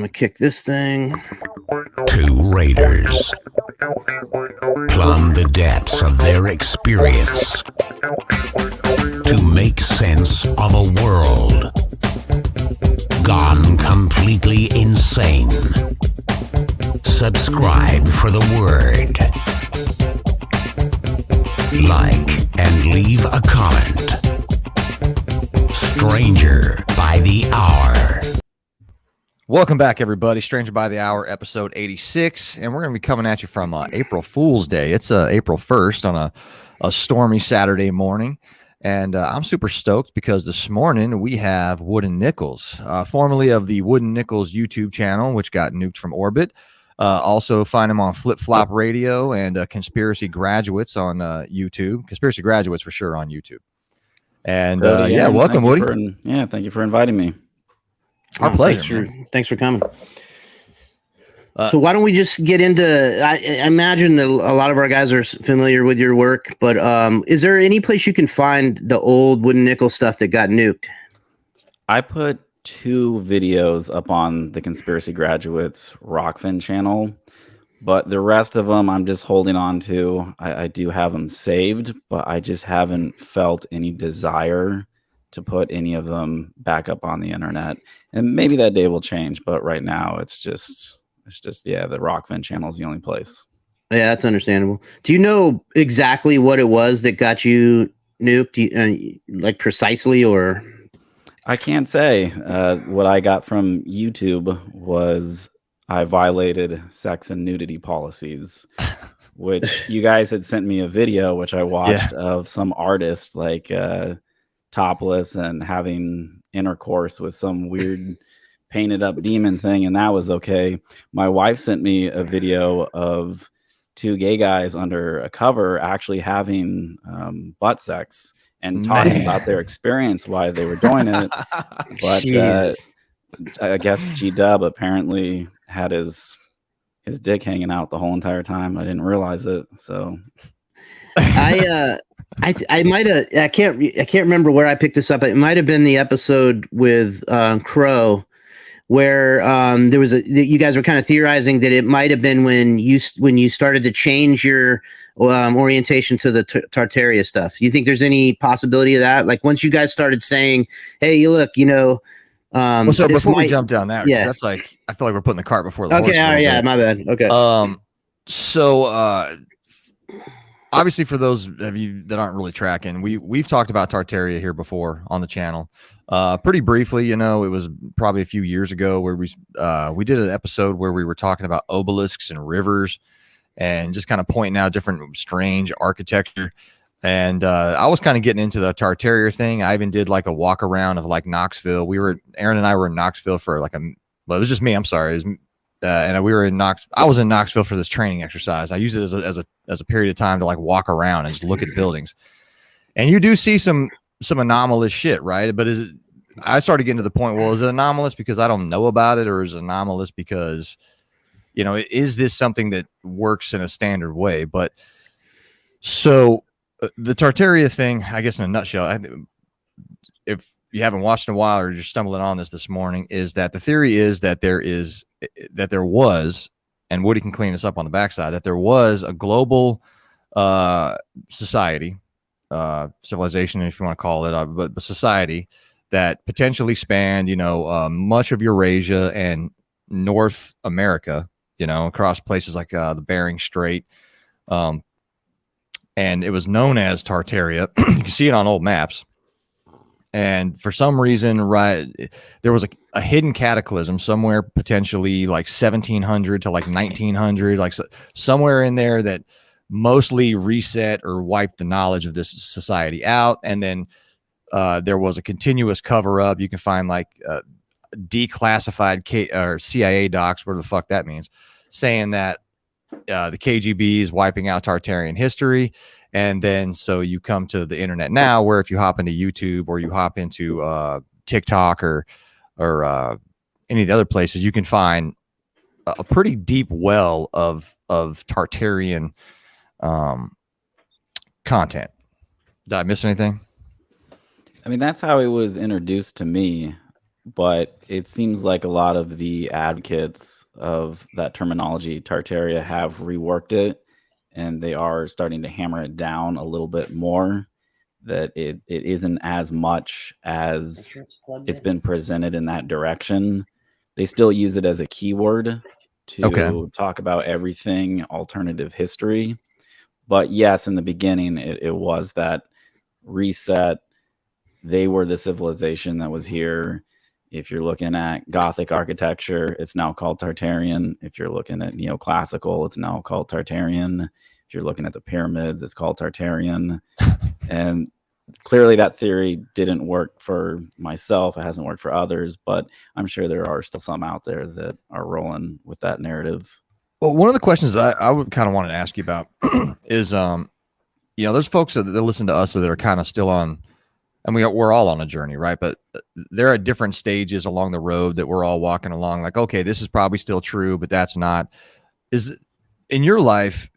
gonna kick this thing. Two raiders plumb the depths of their experience to make sense of a world gone completely insane. Subscribe for the word. Like and leave a comment. Stranger by the Hour. Welcome back, everybody. Stranger by the Hour, episode 86. And we're going to be coming at you from April Fool's Day. It's April 1st on a stormy Saturday morning. And I'm super stoked because this morning we have Wooden Nickels, formerly of the Wooden Nickels YouTube channel, which got nuked from orbit. Also find him on Flip Flop Radio and Conspiracy Graduates on YouTube. Conspiracy Graduates for sure on YouTube. And welcome, Woody. Thank you for inviting me. Our pleasure. Thanks for coming. So why don't we just get into? I imagine that a lot of our guys are familiar with your work, but is there any place you can find the old Wooden Nickel stuff that got nuked? I put 2 videos up on the Conspiracy Graduates Rockfin channel, but the rest of them I'm just holding on to. I do have them saved, but I just haven't felt any desire to put any of them back up on the internet. And maybe that day will change, but right now it's just the Rockfin channel is the only place. Yeah, that's understandable. Do you know exactly what it was that got you nuked, like precisely, or? I can't say. What I got from YouTube was I violated sex and nudity policies, which you guys had sent me a video, which I watched of some artist like topless and having intercourse with some weird painted up demon thing, and that was okay. My wife sent me a video of 2 gay guys under a cover actually having butt sex and talking about their experience, why they were doing it. But I guess G-Dub apparently had his dick hanging out the whole entire time. I didn't realize it. So I might have. I can't remember where I picked this up. It might have been the episode with Crow, where there was you guys were kind of theorizing that it might have been when you started to change your orientation to the Tartaria stuff. Do you think there's any possibility of that? Like once you guys started saying, "Hey, you look, you know." So before we jump down that, that's like I feel like we're putting the cart before the horse. Okay, all right, yeah, my bad. Okay. Obviously, for those of you that aren't really tracking, we've talked about Tartaria here before on the channel, pretty briefly. You know, it was probably a few years ago where we did an episode where we were talking about obelisks and rivers, and just kind of pointing out different strange architecture. And I was kind of getting into the Tartaria thing. I even did like a walk around of like Knoxville. Aaron and I were in Knoxville for it was just me. I'm sorry. And we were in I was in Knoxville for this training exercise. I used it as a period of time to like walk around and just look at buildings. And you do see some anomalous shit, right? But I started getting to the point, well, is it anomalous because I don't know about it, or is it anomalous because, you know, is this something that works in a standard way? But so the Tartaria thing, I guess in a nutshell, if you haven't watched in a while or you're stumbling on this morning, is that the theory is that there was, and Woody can clean this up on the backside, that there was a global society, civilization, if you want to call it, but society that potentially spanned, you know, much of Eurasia and North America, you know, across places like the Bering Strait. And it was known as Tartaria. You can see it on old maps. And for some reason, right, there was a hidden cataclysm somewhere, potentially like 1700 to like 1900, like somewhere in there that mostly reset or wiped the knowledge of this society out. And then there was a continuous cover up. You can find like declassified or CIA docs, whatever the fuck that means, saying that the KGB is wiping out Tartarian history. And then so you come to the internet now, where if you hop into YouTube or you hop into TikTok or any of the other places, you can find a pretty deep well of Tartarian content. Did I miss anything? I mean, that's how it was introduced to me. but it seems like a lot of the advocates of that terminology, Tartaria, have reworked it, and they are starting to hammer it down a little bit more. That it isn't as much as it's been presented in that direction. They still use it as a keyword Okay. to talk about everything alternative history. But yes, in the beginning, it was that reset. They were the civilization that was here. If you're looking at Gothic architecture, it's now called Tartarian. If you're looking at neoclassical, it's now called Tartarian. If you're looking at the pyramids, it's called Tartarian. And clearly that theory didn't work for myself. It hasn't worked for others, but I'm sure there are still some out there that are rolling with that narrative. Well, one of the questions that I would kind of want to ask you about is, there's folks that listen to us that are kind of still on, and we're all on a journey, right? But there are different stages along the road that we're all walking along. Like, okay, this is probably still true, but that's not. Is in your life,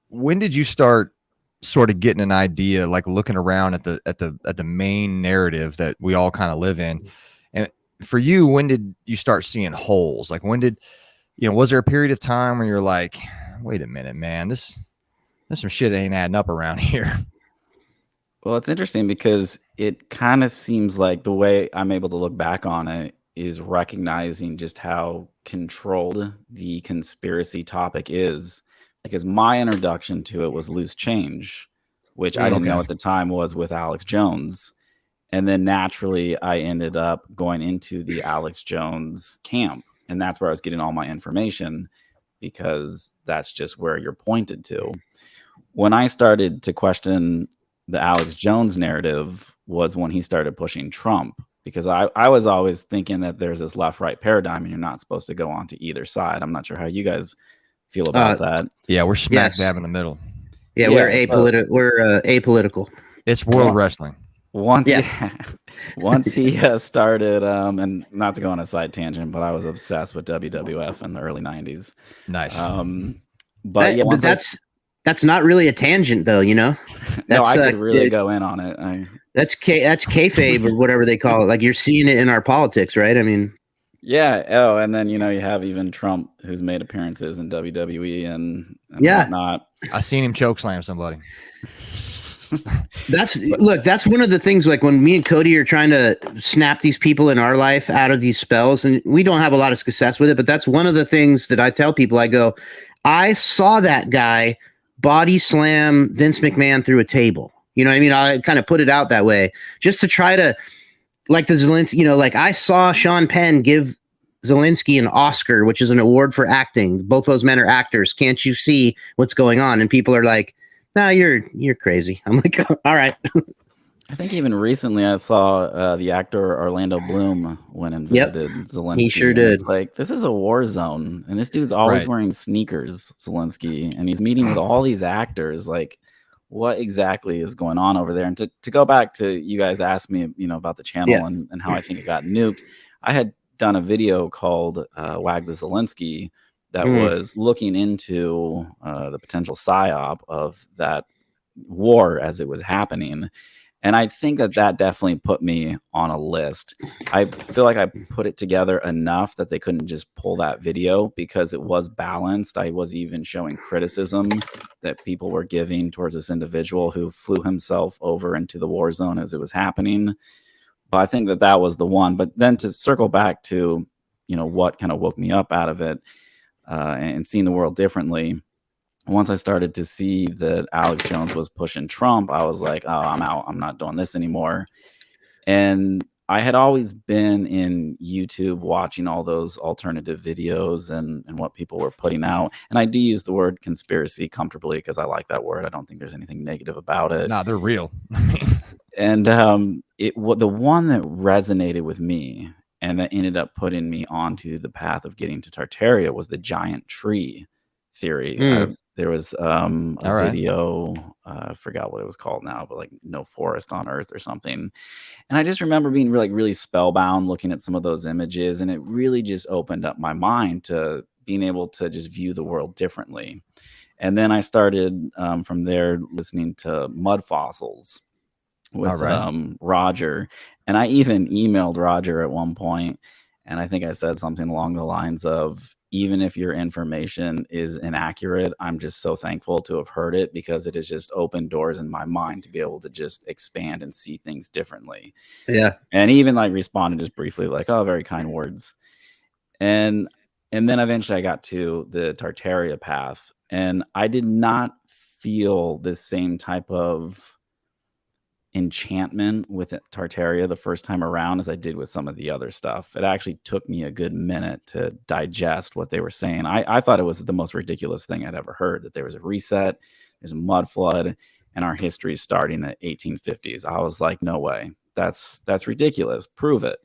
when did you start sort of getting an idea, like looking around at the main narrative that we all kind of live in? And for you, when did you start seeing holes? Like, when did was there a period of time where you're like, wait a minute, man, this some shit ain't adding up around here? Well, it's interesting because it kind of seems like the way I'm able to look back on it is recognizing just how controlled the conspiracy topic is. Because my introduction to it was Loose Change, which I didn't know Okay. at the time was with Alex Jones. And then naturally, I ended up going into the Alex Jones camp. And that's where I was getting all my information because that's just where you're pointed to. When I started to question the Alex Jones narrative was when he started pushing Trump, because I was always thinking that there's this left right paradigm and you're not supposed to go onto either side. I'm not sure how you guys feel about that. Yeah, we're smack Yes. dab in the middle. Yeah, Yeah, we're so- apolitical. It's world wrestling. Once, Yeah. once he started, and not to go on a side tangent, but I was obsessed with WWF in the early '90s. Nice. But yeah, But once that's not really a tangent, though. no, That's I could really go in on it. that's kayfabe or whatever they call it. Like, you're seeing it in our politics, right? I mean, Yeah. Oh, and then you have even Trump, who's made appearances in WWE and Yeah. whatnot. I seen him choke slam somebody. that's one of the things. Like, when me and Cody are trying to snap these people in our life out of these spells, and we don't have a lot of success with it, but that's one of the things that I tell people. I go, I saw that guy body slam Vince McMahon through a table. You know what I mean? I kind of put it out that way just to try to, like the Zelensky, like I saw Sean Penn give Zelensky an Oscar, which is an award for acting. Both those men are actors. Can't you see what's going on? And people are like, no, you're crazy. I'm like, all right. I think even recently I saw the actor Orlando Bloom went and Yep. visited Zelensky. He sure and did. It's like, this is a war zone, and this dude's always Right. wearing sneakers, Zelensky, and he's meeting with all these actors. Like, what exactly is going on over there? And to go back to, you guys asked me, about the channel Yeah. and how I think it got nuked. I had done a video called Wag the Zelensky that was looking into the potential psyop of that war as it was happening. And I think that definitely put me on a list. I feel like I put it together enough that they couldn't just pull that video because it was balanced. I was even showing criticism that people were giving towards this individual who flew himself over into the war zone as it was happening. But I think that was the one. But then to circle back to, what kind of woke me up out of it and seeing the world differently. Once I started to see that Alex Jones was pushing Trump, I was like, oh, I'm out. I'm not doing this anymore. And I had always been in YouTube watching all those alternative videos and what people were putting out. And I do use the word conspiracy comfortably because I like that word. I don't think there's anything negative about it. Nah, they're real. And the one that resonated with me and that ended up putting me onto the path of getting to Tartaria was the giant tree theory. There was a video, I forgot what it was called now, but like No Forest on Earth or something. And I just remember being really spellbound looking at some of those images, and it really just opened up my mind to being able to just view the world differently. And then I started from there listening to Mud Fossils. with All right. Roger. And I even emailed Roger at one point, and I think I said something along the lines of, even if your information is inaccurate, I'm just so thankful to have heard it, because it has just opened doors in my mind to be able to just expand and see things differently. Yeah. And he even like responded just briefly, like, "Oh, very kind words." And then eventually I got to the Tartaria path, and I did not feel the same type of enchantment with Tartaria the first time around as I did with some of the other stuff. It actually took me a good minute to digest what they were saying. I thought it was the most ridiculous thing I'd ever heard, that there was a reset, there's a mud flood, and our history is starting at 1850s. I was like, no way. That's ridiculous. Prove it.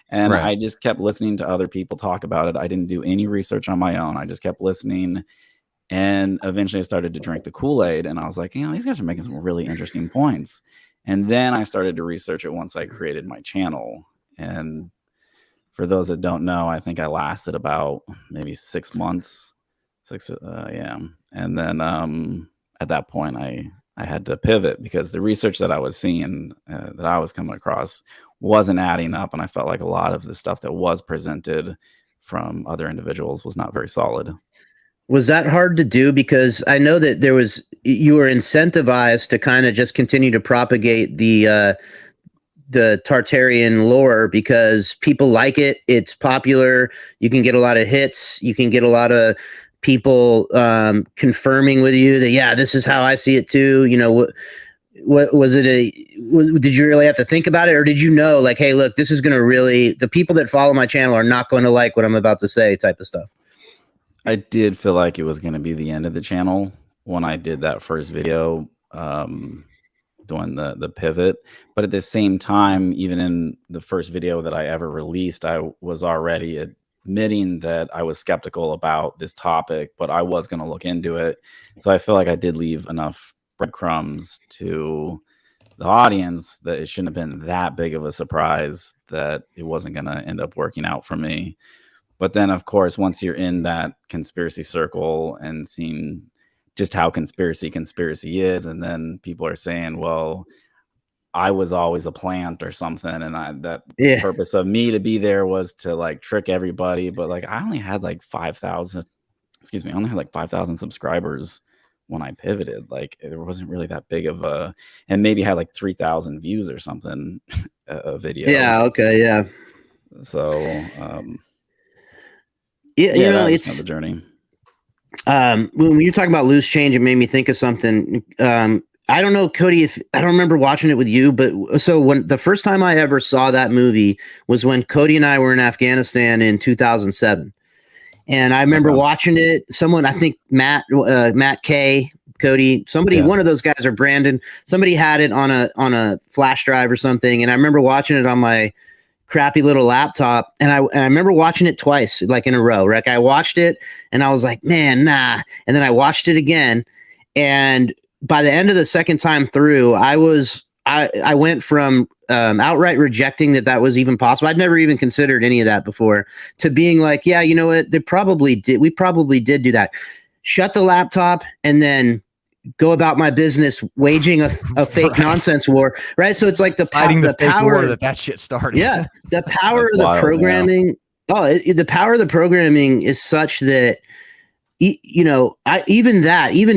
And Right. I just kept listening to other people talk about it. I didn't do any research on my own. I just kept listening. And eventually I started to drink the Kool-Aid, and I was like, these guys are making some really interesting points. And then I started to research it once I created my channel. And for those that don't know, I think I lasted about maybe 6 months. Yeah. And then at that point, I had to pivot, because the research that I was seeing, that I was coming across, wasn't adding up. And I felt like a lot of the stuff that was presented from other individuals was not very solid. Was that hard to do? Because I know that you were incentivized to kind of just continue to propagate the Tartarian lore, because people like it. It's popular. You can get a lot of hits. You can get a lot of people confirming with you that, yeah, this is how I see it too. You know, what was it? Did you really have to think about it, or did you know, like, hey, look, this is going to really, the people that follow my channel are not going to like what I'm about to say, type of stuff? I did feel like it was going to be the end of the channel when I did that first video, doing the pivot. But at the same time, even in the first video that I ever released, I was already admitting that I was skeptical about this topic, but I was going to look into it. So I feel like I did leave enough breadcrumbs to the audience that it shouldn't have been that big of a surprise that it wasn't going to end up working out for me. But then, of course, once you're in that conspiracy circle and seeing just how conspiracy is, and then people are saying, well, I was always a plant or something, and the purpose of me to be there was to like trick everybody. But like, I only had like 5,000 subscribers when I pivoted. Like, there wasn't really that big of a, and maybe had like 3,000 views or something a video. Yeah. Okay. Yeah. So, yeah, you know, it's the journey. When you're talking about loose change, it made me think of something. I don't know, Cody, if I don't remember watching it with you, but so when the first time I ever saw that movie was when Cody and I were in Afghanistan in 2007. And I remember watching it. Someone, I think Matt K, Cody, somebody, one of those guys, or Brandon, somebody had it on a flash drive or something. And I remember watching it on my crappy little laptop, and I remember watching it twice, like in a row. Like, I watched it and I was like, man, nah. And then I watched it again, and by the end of the second time through, I went from outright rejecting that was even possible. I'd never even considered any of that before, to being like, yeah, you know what, we probably did do that. Shut the laptop and then go about my business, waging a fake nonsense war, right? So it's like the power that shit started. Yeah, the power of the programming. Yeah. The power of the programming is such that, you know, even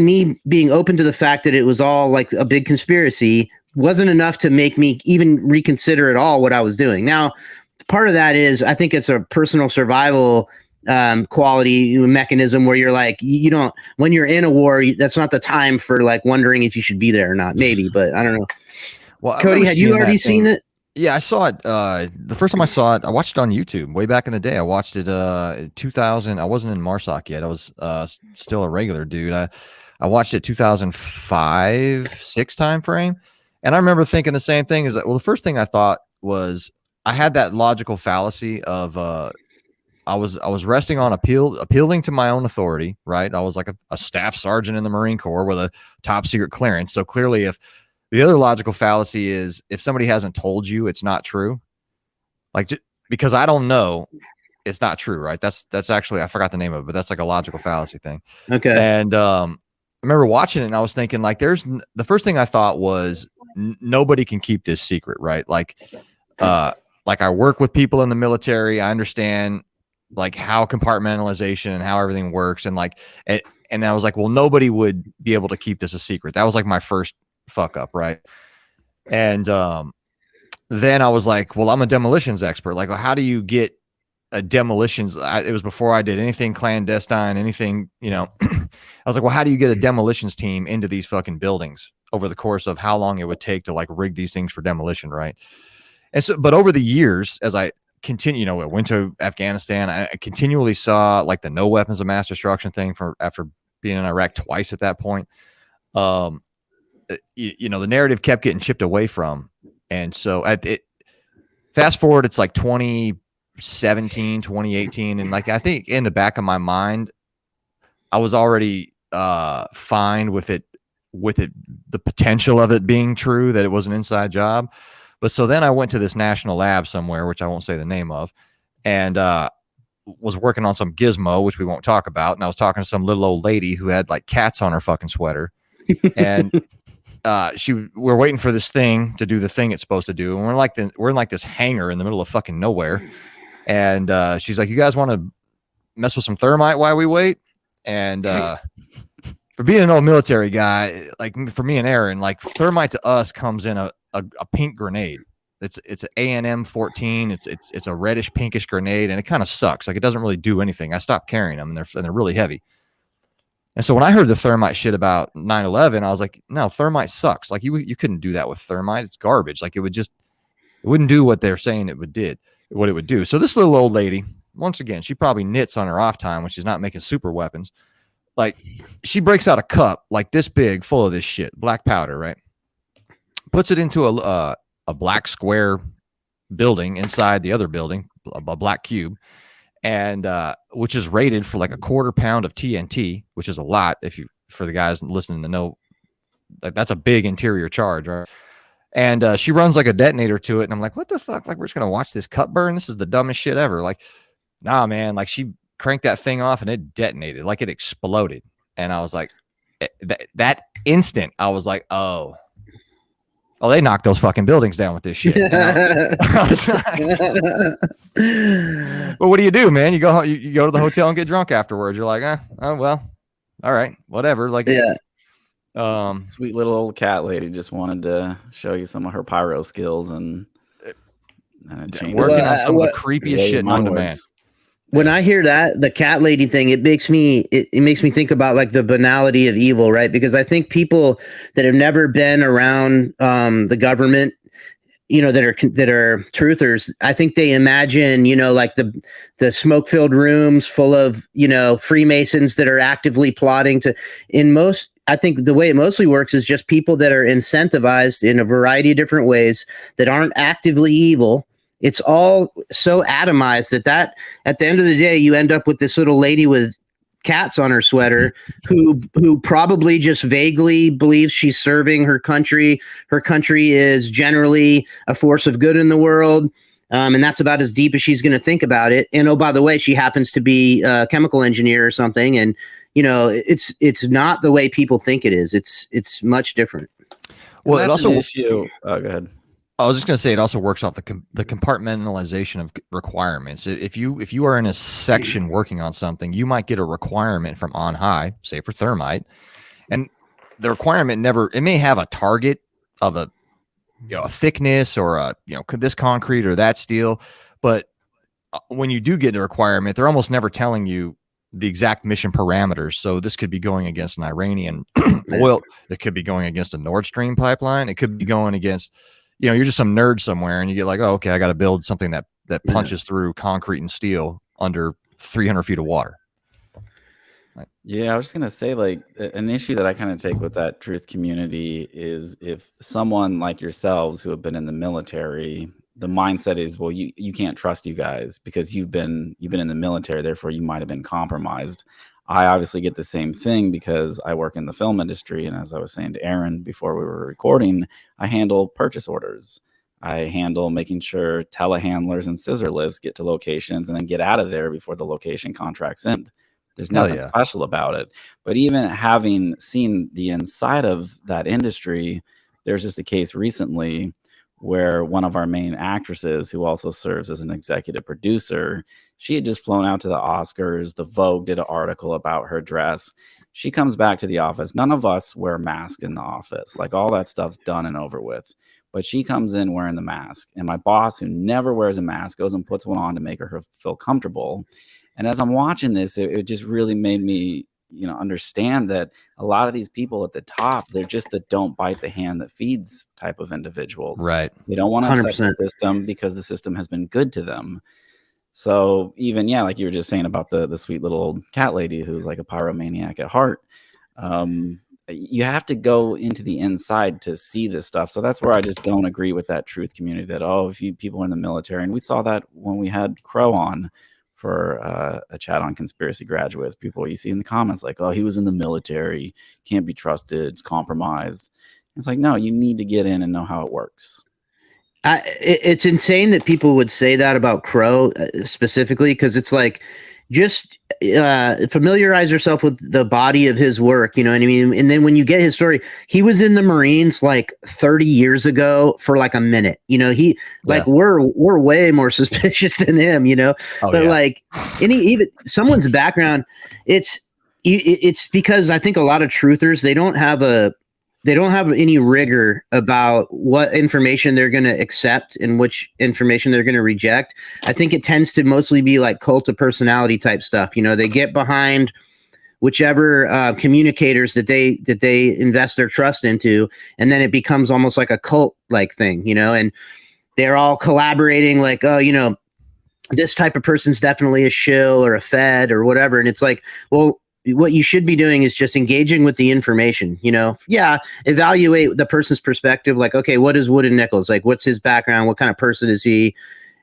me being open to the fact that it was all like a big conspiracy wasn't enough to make me even reconsider at all what I was doing. Now, part of that is, I think it's a personal survival quality mechanism, where you're like, you don't, when you're in a war, that's not the time for like wondering if you should be there or not. Maybe, but I don't know. Well, Cody, had you already seen it? Yeah, I saw it. The first time I saw it, I watched it on YouTube way back in the day. I watched it 2000. I wasn't in MARSOC yet. I was still a regular dude. I watched it 2005-6 time frame, and I remember thinking the same thing. Is that, well, the first thing I thought was, I had that logical fallacy of I was resting on appealing to my own authority, right? I was like a staff sergeant in the Marine Corps with a top secret clearance. So clearly, if the other logical fallacy is, if somebody hasn't told you, it's not true. Like, because I don't know, it's not true, right? That's actually, I forgot the name of it, but that's like a logical fallacy thing. Okay. And I remember watching it, and I was thinking, like, the first thing I thought was, nobody can keep this secret, right? Like I work with people in the military. I understand like how compartmentalization and how everything works. And like, and I was like, well, nobody would be able to keep this a secret. That was like my first fuck up. Right. And then I was like, well, I'm a demolitions expert. Like, well, how do you get a demolitions? It was before I did anything clandestine, anything, you know. I was like, well, how do you get a demolitions team into these fucking buildings over the course of how long it would take to like rig these things for demolition, right? And so, but over the years, as I continue, you know, I went to Afghanistan, I continually saw like the no weapons of mass destruction thing after being in Iraq twice at that point. You know, the narrative kept getting chipped away from. And so fast forward, it's like 2017, 2018. And like, I think in the back of my mind, I was already fine with it, the potential of it being true, that it was an inside job. But so then I went to this national lab somewhere, which I won't say the name of, and was working on some gizmo, which we won't talk about. And I was talking to some little old lady who had like cats on her fucking sweater. And we're waiting for this thing to do the thing it's supposed to do. And we're in like this hangar in the middle of fucking nowhere. And she's like, you guys want to mess with some thermite while we wait? And for being an old military guy, like for me and Aaron, like thermite to us comes in a pink grenade. It's an A&M 14. It's a reddish pinkish grenade, and it kind of sucks. Like it doesn't really do anything. I stopped carrying them, and they're really heavy. And so when I heard the thermite shit about 9/11, I was like, no, thermite sucks. Like you couldn't do that with thermite. It's garbage. Like it wouldn't do what they're saying it would do. So this little old lady, once again, she probably knits on her off time when she's not making super weapons. Like she breaks out a cup like this big full of this shit, black powder, right? Puts it into a black square building inside the other building, a black cube, and which is rated for like a 1/4 pound of TNT, which is a lot for the guys listening to know. Like that's a big interior charge, right? And she runs like a detonator to it, and I'm like, what the fuck? Like we're just gonna watch this cup burn? This is the dumbest shit ever. Like, nah, man. Like she cranked that thing off and it detonated, like it exploded. And I was like, that instant, I was like, oh, they knocked those fucking buildings down with this shit. I was like, well, what do you do, man? You go to the hotel and get drunk afterwards. You're like, oh well, all right, whatever. Like, yeah. Sweet little old cat lady just wanted to show you some of her pyro skills and working on some of the creepiest shit known to man. When I hear that, the cat lady thing, it makes me think about like the banality of evil, right? Because I think people that have never been around the government, you know, that are truthers, I think they imagine, you know, like the smoke-filled rooms full of, you know, Freemasons that are actively plotting to. I think the way it mostly works is just people that are incentivized in a variety of different ways that aren't actively evil. It's all so atomized that at the end of the day, you end up with this little lady with cats on her sweater who probably just vaguely believes she's serving her country. Her country is generally a force of good in the world. And that's about as deep as she's going to think about it. And oh, by the way, she happens to be a chemical engineer or something. And, you know, it's not the way people think it is. It's much different. Well, it also issue. Oh, go ahead. I was just going to say it also works off the compartmentalization of requirements. If you are in a section working on something, you might get a requirement from on high, say for thermite, and the requirement it may have a target of a thickness or this concrete or that steel, but when you do get a requirement, they're almost never telling you the exact mission parameters. So this could be going against an Iranian oil. It could be going against a Nord Stream pipeline. It could be going against. You're just some nerd somewhere and you get like, oh, okay, I got to build something that punches through concrete and steel under 300 feet of water. Yeah, I was just going to say, like, an issue that I kind of take with that truth community is if someone like yourselves who have been in the military, the mindset is, well, you can't trust you guys because you've been in the military, therefore you might have been compromised. I obviously get the same thing because I work in the film industry. And as I was saying to Aaron before we were recording, I handle purchase orders. I handle making sure telehandlers and scissor lifts get to locations and then get out of there before the location contracts end. There's nothing special about it. But even having seen the inside of that industry, there's just a case recently where one of our main actresses, who also serves as an executive producer, she had just flown out to the Oscars. The Vogue did an article about her dress. She comes back to the office. None of us wear masks in the office. Like, all that stuff's done and over with. But she comes in wearing the mask. And my boss, who never wears a mask, goes and puts one on to make her feel comfortable. And as I'm watching this, it just really made me, understand that a lot of these people at the top, they're just the don't bite the hand that feeds type of individuals. Right. They don't want to upset 100%. the system because the system has been good to them. So even, like you were just saying about the sweet little old cat lady who's like a pyromaniac at heart, you have to go into the inside to see this stuff. So that's where I just don't agree with that truth community that, if you people are in the military, and we saw that when we had Crow on for a chat on Conspiracy Graduates, people you see in the comments like, he was in the military, can't be trusted, it's compromised. It's like, no, you need to get in and know how it works. It's insane that people would say that about Crow specifically, because it's like, just familiarize yourself with the body of his work, you know what I mean? And then when you get his story, he was in the Marines like 30 years ago for like a minute, we're way more suspicious than him, but like even someone's background, it's because I think a lot of truthers, they don't have any rigor about what information they're going to accept and which information they're going to reject. I think it tends to mostly be like cult of personality type stuff. They get behind whichever communicators that they invest their trust into, and then it becomes almost like a cult like thing, and they're all collaborating like, this type of person's definitely a shill or a fed or whatever. And it's like, well, what you should be doing is just engaging with the information, evaluate the person's perspective. Like, okay, what is Wood and Nichols? Like, what's his background? What kind of person is he?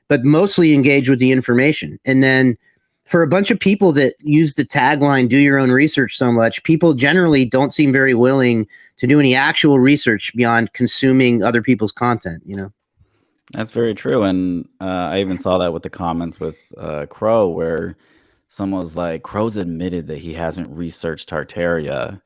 But mostly engage with the information. And then for a bunch of people that use the tagline, do your own research so much, people generally don't seem very willing to do any actual research beyond consuming other people's content, That's very true. And I even saw that with the comments with Crow, where someone was like, Crow's admitted that he hasn't researched Tartaria.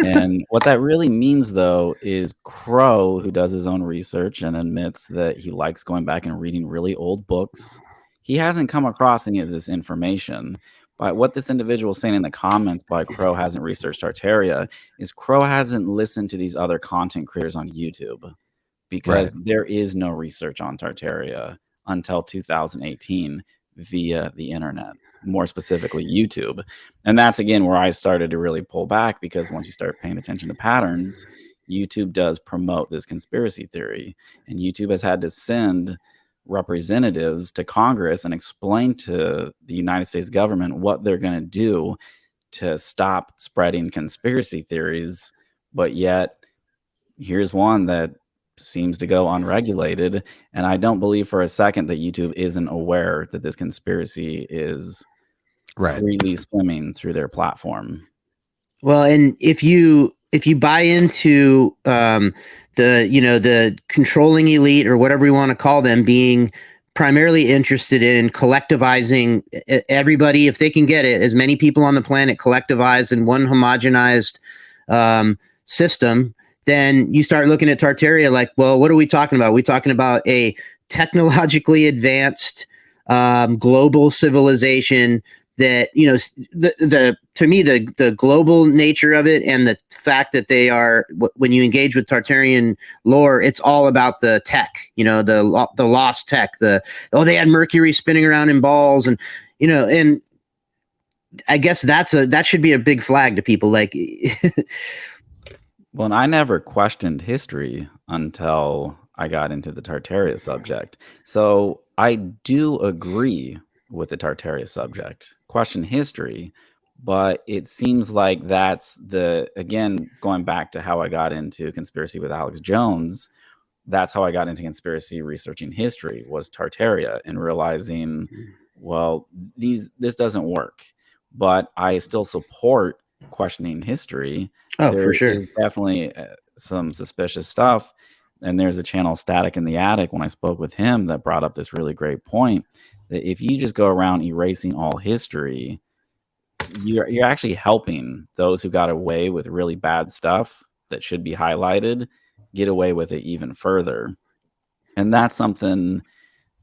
And what that really means, though, is Crow, who does his own research and admits that he likes going back and reading really old books, he hasn't come across any of this information. But what this individual is saying in the comments by Crow hasn't researched Tartaria is Crow hasn't listened to these other content creators on YouTube, because there is no research on Tartaria until 2018 via the internet, more specifically YouTube. And that's again where I started to really pull back, because once you start paying attention to patterns, YouTube does promote this conspiracy theory, and YouTube has had to send representatives to Congress and explain to the United States government what they're going to do to stop spreading conspiracy theories. But yet here's one that seems to go unregulated, and I don't believe for a second that YouTube isn't aware that this conspiracy is freely swimming through their platform. Well, and if you buy into the controlling elite, or whatever we want to call them, being primarily interested in collectivizing everybody, if they can get it, as many people on the planet collectivized in one homogenized system, then you start looking at Tartaria like, well, what are we talking about? Are we talking about a technologically advanced global civilization that, to me, the global nature of it, and the fact that they are, when you engage with Tartarian lore, it's all about the tech, the lost tech, they had Mercury spinning around in balls, and, and I guess that should be a big flag to people. Like, well, and I never questioned history until I got into the Tartaria subject. So I do agree with the Tartaria subject. Question history, but it seems like that's again, going back to how I got into conspiracy with Alex Jones, that's how I got into conspiracy researching history, was Tartaria, and realizing, well, this doesn't work. But I still support questioning history. For sure. There's definitely some suspicious stuff. And there's a channel, Static in the Attic, when I spoke with him, that brought up this really great point, that if you just go around erasing all history, you're actually helping those who got away with really bad stuff that should be highlighted. get away with it even further. And that's something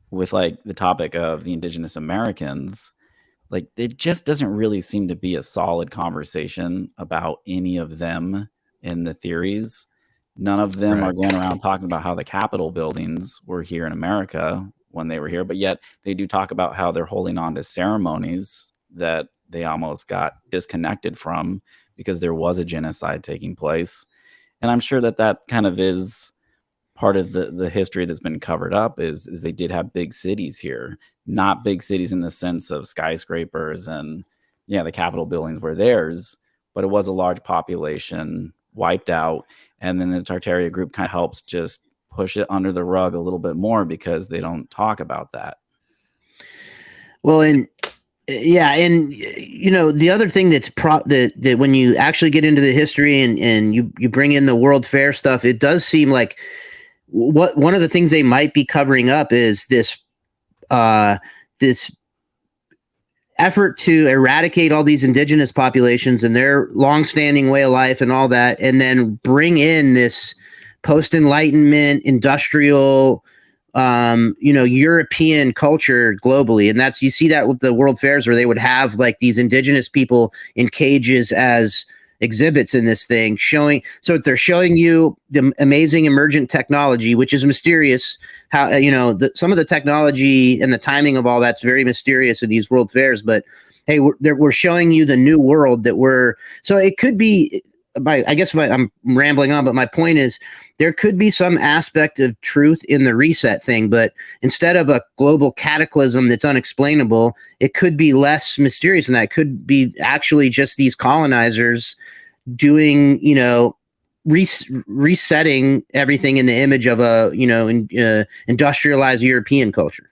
with like the topic of the indigenous Americans, like it just doesn't really seem to be a solid conversation about any of them in the theories. None of them are Right. going around talking about how the Capitol buildings were here in America when they were here, but yet they do talk about how they're holding on to ceremonies that they almost got disconnected from because there was a genocide taking place. And I'm sure that that kind of is part of the history that's been covered up is they did have big cities here, not big cities in the sense of skyscrapers and yeah, the Capitol buildings were theirs, but it was a large population wiped out. And then the Tartaria group kind of helps just push it under the rug a little bit more because they don't talk about that. Well, and yeah, and the other thing that's that when you actually get into the history and you bring in the World Fair stuff, it does seem like one of the things they might be covering up is this effort to eradicate all these indigenous populations and their longstanding way of life and all that, and then bring in this post-Enlightenment industrial European culture globally. And you see that with the World Fairs where they would have like these indigenous people in cages as exhibits in this thing so they're showing you the amazing emergent technology, which is mysterious. How, some of the technology and the timing of all that's very mysterious in these World Fairs, but hey, we're showing you the new world so it could be, I'm rambling on, but my point is there could be some aspect of truth in the reset thing, but instead of a global cataclysm that's unexplainable, it could be less mysterious than that. It could be actually just these colonizers doing, resetting everything in the image of a, industrialized European culture.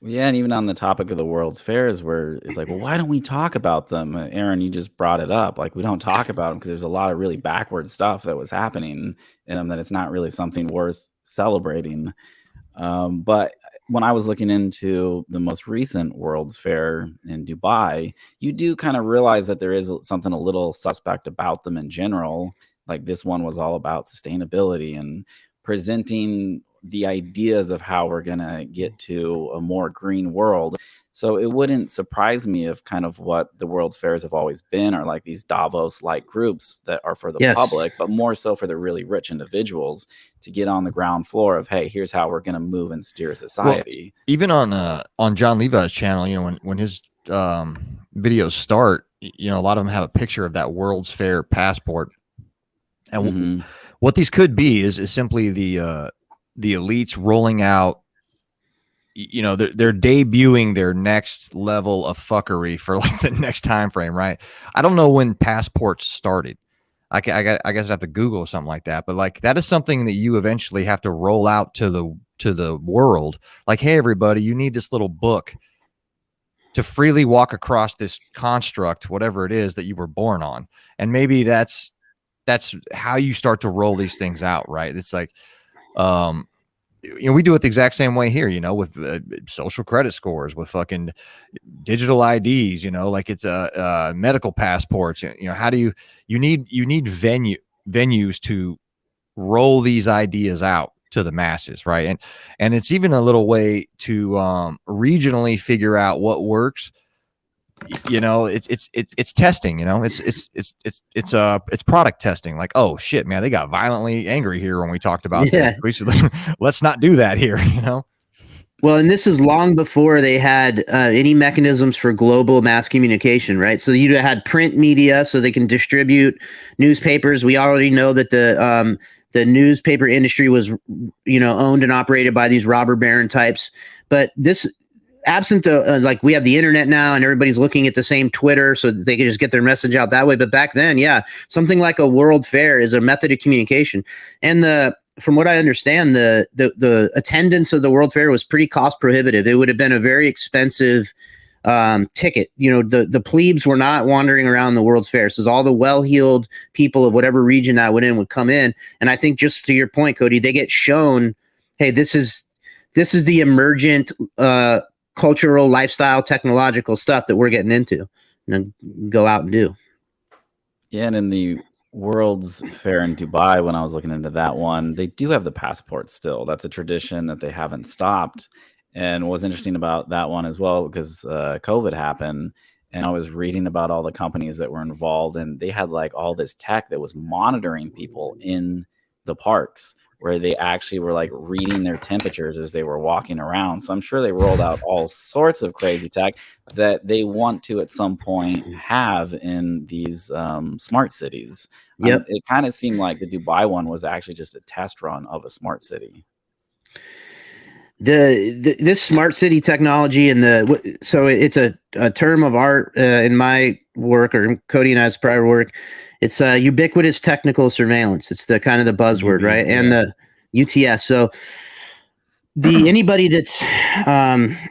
Yeah, and even on the topic of the World's Fairs, where it's like, well, why don't we talk about them? Aaron, you just brought it up. Like, we don't talk about them because there's a lot of really backward stuff that was happening in them that it's not really something worth celebrating. But when I was looking into the most recent World's Fair in Dubai, you do kind of realize that there is something a little suspect about them in general. Like this one was all about sustainability and presenting the ideas of how we're going to get to a more green world. So it wouldn't surprise me if kind of what the World's Fairs have always been are like these Davos-like groups that are for the Yes. public, but more so for the really rich individuals to get on the ground floor of, hey, here's how we're going to move and steer society. Well, even on John Levi's channel, when his videos start, a lot of them have a picture of that World's Fair passport. And what these could be is simply the elites rolling out, they're debuting their next level of fuckery for like the next time frame, right? I don't know when passports started. I guess I have to Google something like that, but like that is something that you eventually have to roll out to the world. Like, hey, everybody, you need this little book to freely walk across this construct, whatever it is that you were born on, and maybe that's how you start to roll these things out, right? It's like, we do it the exact same way here, with social credit scores, with fucking digital IDs, like it's medical passports. How do you need venues to roll these ideas out to the masses, right? And it's even a little way to regionally figure out what works. It's testing, it's product testing. Like, oh shit, man, they got violently angry here when we talked about this. Let's not do that here, Well, and this is long before they had any mechanisms for global mass communication, right? So you had print media, so they can distribute newspapers. We already know that the newspaper industry was, owned and operated by these robber baron types. But this, absent like we have the internet now and everybody's looking at the same Twitter so that they can just get their message out that way. But back then, yeah, something like a World Fair is a method of communication. And from what I understand, the attendance of the World Fair was pretty cost prohibitive. It would have been a very expensive ticket. The plebes were not wandering around the World's Fair. So all the well-heeled people of whatever region that would come in. And I think, just to your point, Cody, they get shown, hey, this is the emergent cultural, lifestyle, technological stuff that we're getting into, and go out and do. Yeah, and in the World's Fair in Dubai, when I was looking into that one, they do have the passport still. That's a tradition that they haven't stopped. And what's interesting about that one as well, because COVID happened, and I was reading about all the companies that were involved, and they had like all this tech that was monitoring people in the parks, where they actually were like reading their temperatures as they were walking around. So I'm sure they rolled out all sorts of crazy tech that they want to at some point have in these smart cities. Yep. It kind of seemed like the Dubai one was actually just a test run of a smart city. This smart city technology so it's a term of art in my work, or Cody and I's prior work. It's ubiquitous technical surveillance. It's the kind of the buzzword, right? And the UTS. So anybody that's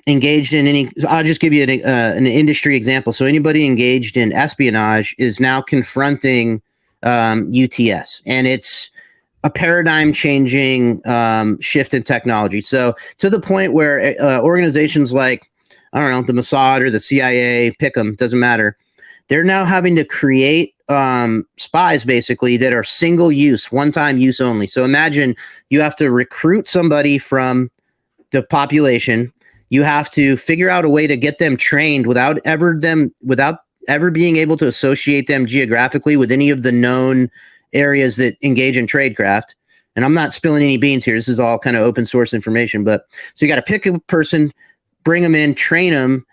engaged in any, I'll just give you an industry example. So anybody engaged in espionage is now confronting UTS, and it's a paradigm changing shift in technology. So to the point where organizations like, I don't know, the Mossad or the CIA, pick them, doesn't matter. They're now having to create spies basically that are single use, one-time use only. So imagine you have to recruit somebody from the population. You have to figure out a way to get them trained without ever being able to associate them geographically with any of the known areas that engage in tradecraft. And I'm not spilling any beans here. This is all kind of open source information. But so you got to pick a person, bring them in, train them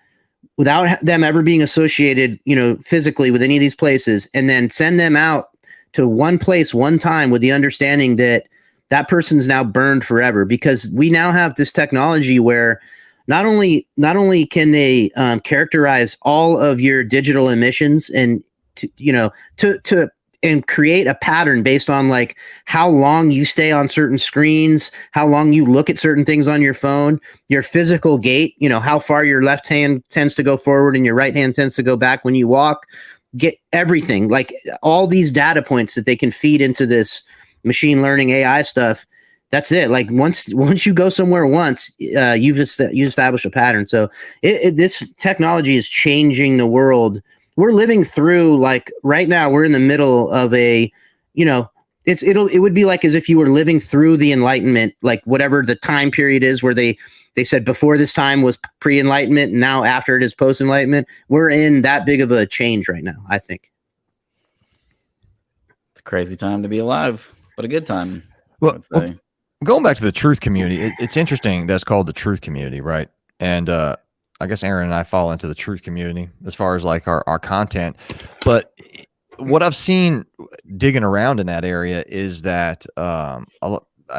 without them ever being associated, physically with any of these places, and then send them out to one place, one time, with the understanding that that person's now burned forever, because we now have this technology where not only can they characterize all of your digital emissions and and create a pattern based on like how long you stay on certain screens, how long you look at certain things on your phone, your physical gait, how far your left hand tends to go forward and your right hand tends to go back when you walk, get everything, like all these data points that they can feed into this machine learning AI stuff. That's it. Like once you go somewhere once, you establish a pattern. So this technology is changing the world. We're living through, like right now, we're in the middle of it would be like as if you were living through the Enlightenment, like whatever the time period is where they said before this time was pre-Enlightenment, and now after it is post-Enlightenment. We're in that big of a change right now, I think. It's a crazy time to be alive, but a good time. Well, going back to the truth community, it's interesting that's called the truth community, right? And I guess Aaron and I fall into the truth community as far as like our content. But what I've seen digging around in that area is that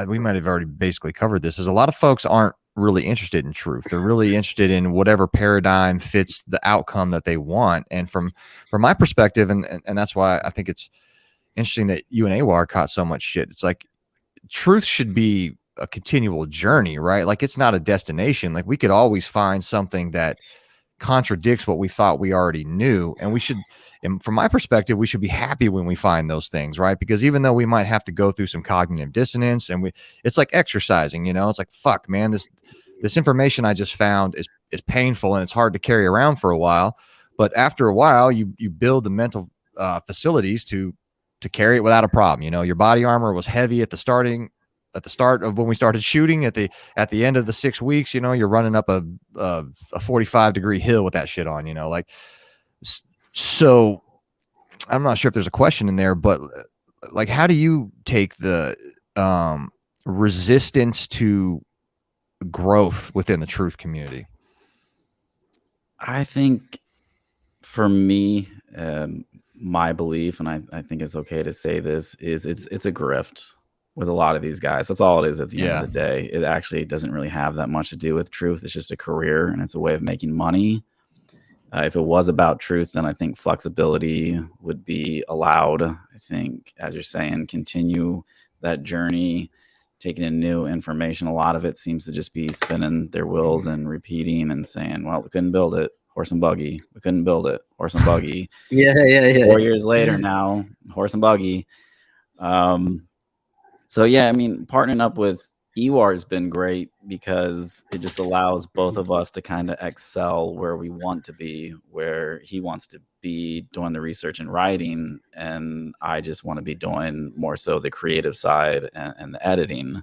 we might have already basically covered this, is a lot of folks aren't really interested in truth. They're really interested in whatever paradigm fits the outcome that they want. And from my perspective, and that's why I think it's interesting that you and AWAR caught so much shit. It's like truth should be a continual journey, right? Like it's not a destination. Like we could always find something that contradicts what we thought we already knew. And we should, and from my perspective, we should be happy when we find those things, right? Because even though we might have to go through some cognitive dissonance, and it's like exercising, it's like, fuck, man, this information I just found is painful and it's hard to carry around for a while. But after a while, you build the mental facilities to carry it without a problem. Your body armor was heavy at the start of when we started shooting. At the end of the 6 weeks, you're running up a 45-degree hill with that shit on, like, so I'm not sure if there's a question in there, but like, how do you take the resistance to growth within the truth community? I think for me, my belief, and I think it's okay to say this, is it's a grift with a lot of these guys. That's all it is at the end of the day. It actually doesn't really have that much to do with truth. It's just a career, and it's a way of making money. If it was about truth, then I think flexibility would be allowed. I think, as you're saying, continue that journey, taking in new information. A lot of it seems to just be spinning their wheels and repeating and saying, well, we couldn't build it. Horse and buggy. We couldn't build it. Horse and buggy. Yeah. 4 years later now, horse and buggy. So yeah, I mean, partnering up with EWAR has been great because it just allows both of us to kind of excel where we want to be, where he wants to be doing the research and writing, and I just want to be doing more so the creative side and the editing.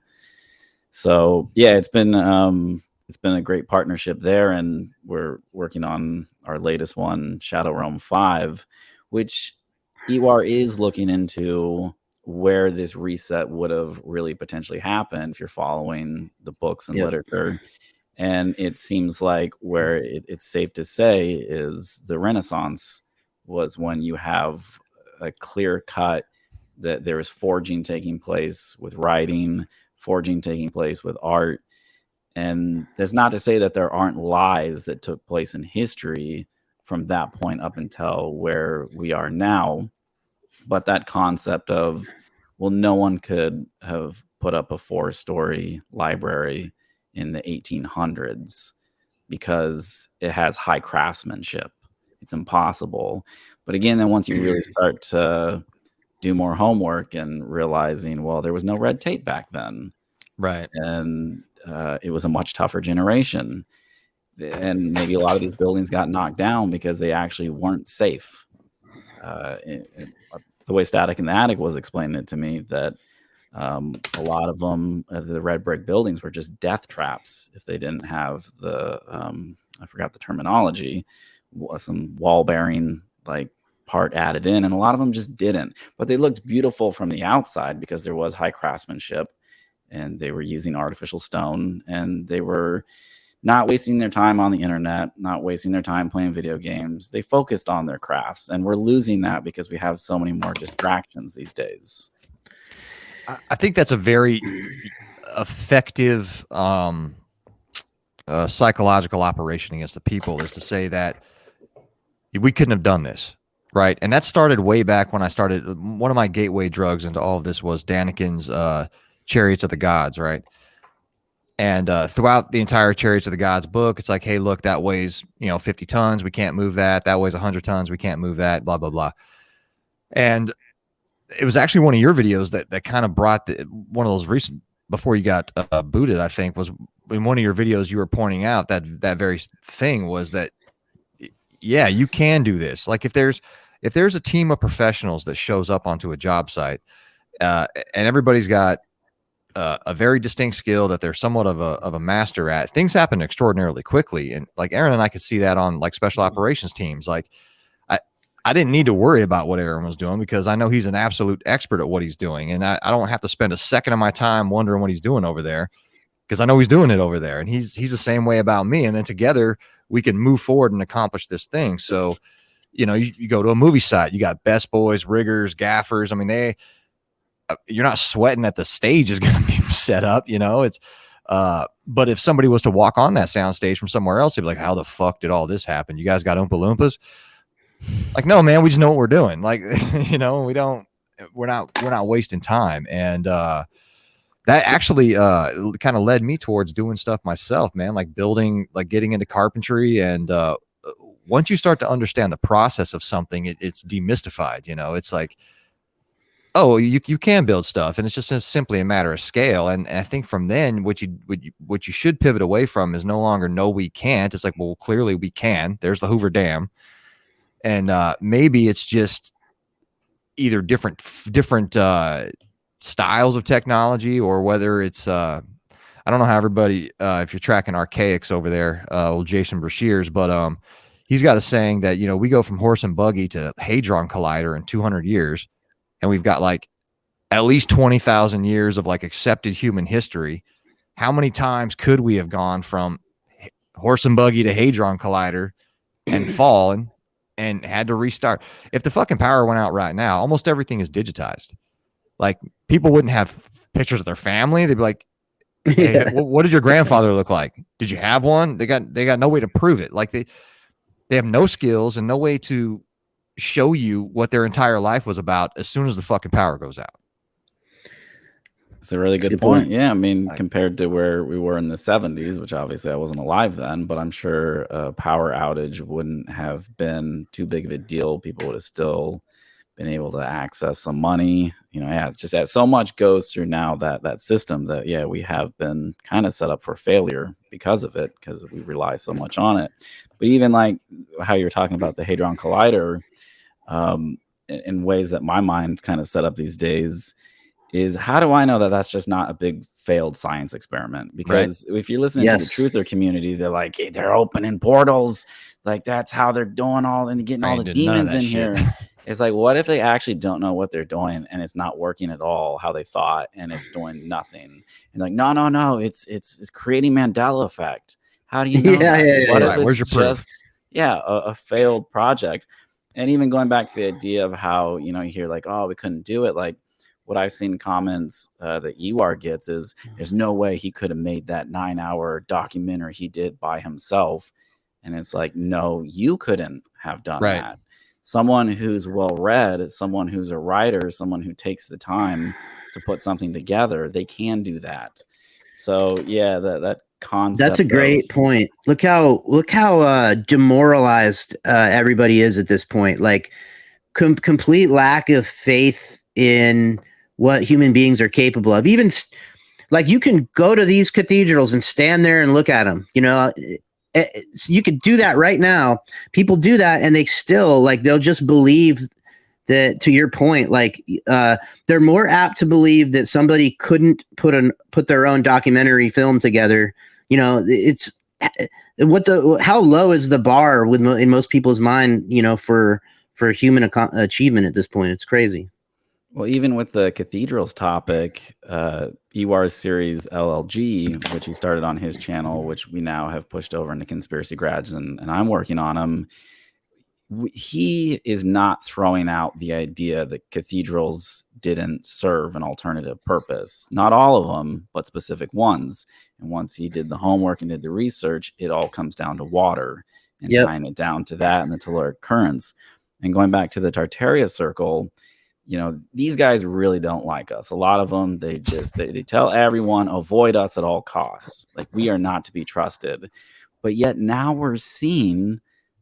So yeah, it's been a great partnership there, and we're working on our latest one, Shadow Realm 5, which EWAR is looking into where this reset would have really potentially happened if you're following the books and Yep. literature. And it seems like where it's safe to say is the Renaissance was when you have a clear cut that there is forging taking place with writing, forging taking place with art. And that's not to say that there aren't lies that took place in history from that point up until where we are now. But that concept of, well, no one could have put up a 4-story library in the 1800s because it has high craftsmanship. It's impossible. But again, then once you really start to do more homework and realizing, well, there was no red tape back then. Right. And it was a much tougher generation. And maybe a lot of these buildings got knocked down because they actually weren't safe. The way Static in the Attic was explaining it to me, that a lot of them, the red brick buildings, were just death traps if they didn't have the I forgot the terminology, some wall bearing like part added in, and a lot of them just didn't. But they looked beautiful from the outside because there was high craftsmanship, and they were using artificial stone, and they were not wasting their time on the internet, not wasting their time playing video games. They focused on their crafts, and we're losing that because we have so many more distractions these days. I think that's a very effective psychological operation against the people, is to say that we couldn't have done this, right? And that started way back when I started. One of my gateway drugs into all of this was Daniken's Chariots of the Gods, right? And throughout the entire Chariots of the Gods book, it's like, hey, look, that weighs 50 tons, we can't move that. That weighs 100 tons, we can't move that. Blah blah blah. And it was actually one of your videos that kind of brought one of those recent, before you got booted, I think, was in one of your videos you were pointing out that very thing was that, yeah, you can do this. Like if there's a team of professionals that shows up onto a job site, and everybody's got a very distinct skill that they're somewhat of a master at, things happen extraordinarily quickly. And like Aaron and I could see that on like special operations teams. Like I didn't need to worry about what Aaron was doing because I know he's an absolute expert at what he's doing. And I don't have to spend a second of my time wondering what he's doing over there, because I know he's doing it over there. And he's the same way about me. And then together we can move forward and accomplish this thing. So, you go to a movie site, you got best boys, riggers, gaffers. I mean, you're not sweating that the stage is going to be set up, it's, but if somebody was to walk on that sound stage from somewhere else, they'd be like, how the fuck did all this happen? You guys got Oompa Loompas? Like, no, man, we just know what we're doing. Like, we're not wasting time. And, that actually, kind of led me towards doing stuff myself, man, like building, like getting into carpentry. And, once you start to understand the process of something, it's demystified, it's like, oh, you can build stuff, and it's just simply a matter of scale. And I think from then, what you should pivot away from is no longer no, we can't. It's like, well, clearly we can. There's the Hoover Dam, and maybe it's just either different styles of technology, or whether it's I don't know how everybody if you're tracking Archaics over there, old Jason Brashears, but he's got a saying that we go from horse and buggy to Hadron Collider in 200 years. And we've got like at least 20,000 years of like accepted human history. How many times could we have gone from horse and buggy to Hadron Collider and fallen and had to restart? If the fucking power went out right now, almost everything is digitized. Like people wouldn't have pictures of their family. They'd be like, hey, Yeah. what did your grandfather look like? Did you have one? They got no way to prove it. Like they have no skills and no way to show you what their entire life was about as soon as the fucking power goes out. It's a really good Good point. point. Yeah, I mean, compared to where we were in the 70s, which obviously I wasn't alive then, but I'm sure a power outage wouldn't have been too big of a deal. People would have still been able to access some money. Just so much goes through now that system that we have been kind of set up for failure because of it, because we rely so much on it. But even like how you're talking about the Hadron Collider, in ways that my mind's kind of set up these days, is how do I know that that's just not a big failed science experiment? Because if you're listening to the truther community, they're like, hey, they're opening portals, like that's how they're doing all and getting all the demons in here. It's like, what if they actually don't know what they're doing and it's not working at all how they thought and it's doing nothing? And like, no, it's creating Mandela effect. How do you know? Where's your proof? A failed project. And even going back to the idea of how, you hear like, oh, we couldn't do it. Like what I've seen comments that Ewar gets is there's no way he could have made that 9-hour documentary he did by himself. And it's like, no, you couldn't have done that. Someone who's well-read, someone who's a writer, someone who takes the time to put something together, they can do that. So that concept. That's a great point. Look how demoralized everybody is at this point. Like complete lack of faith in what human beings are capable of. Even like you can go to these cathedrals and stand there and look at them. You could do that right now. People do that and they still they'll just believe that, to your point, they're more apt to believe that somebody couldn't put their own documentary film together. It's how low is the bar in most people's mind, for human achievement at this point. It's crazy. Well, even with the cathedrals topic, Ewar's series LLG, which he started on his channel, which we now have pushed over into Conspiracy Grads, and I'm working on him. He is not throwing out the idea that cathedrals didn't serve an alternative purpose. Not all of them, but specific ones. And once he did the homework and did the research, it all comes down to water and tying it down to that and the telluric currents. And going back to the Tartaria circle, these guys really don't like us. A lot of them, they tell everyone, avoid us at all costs. Like we are not to be trusted. But yet now we're seeing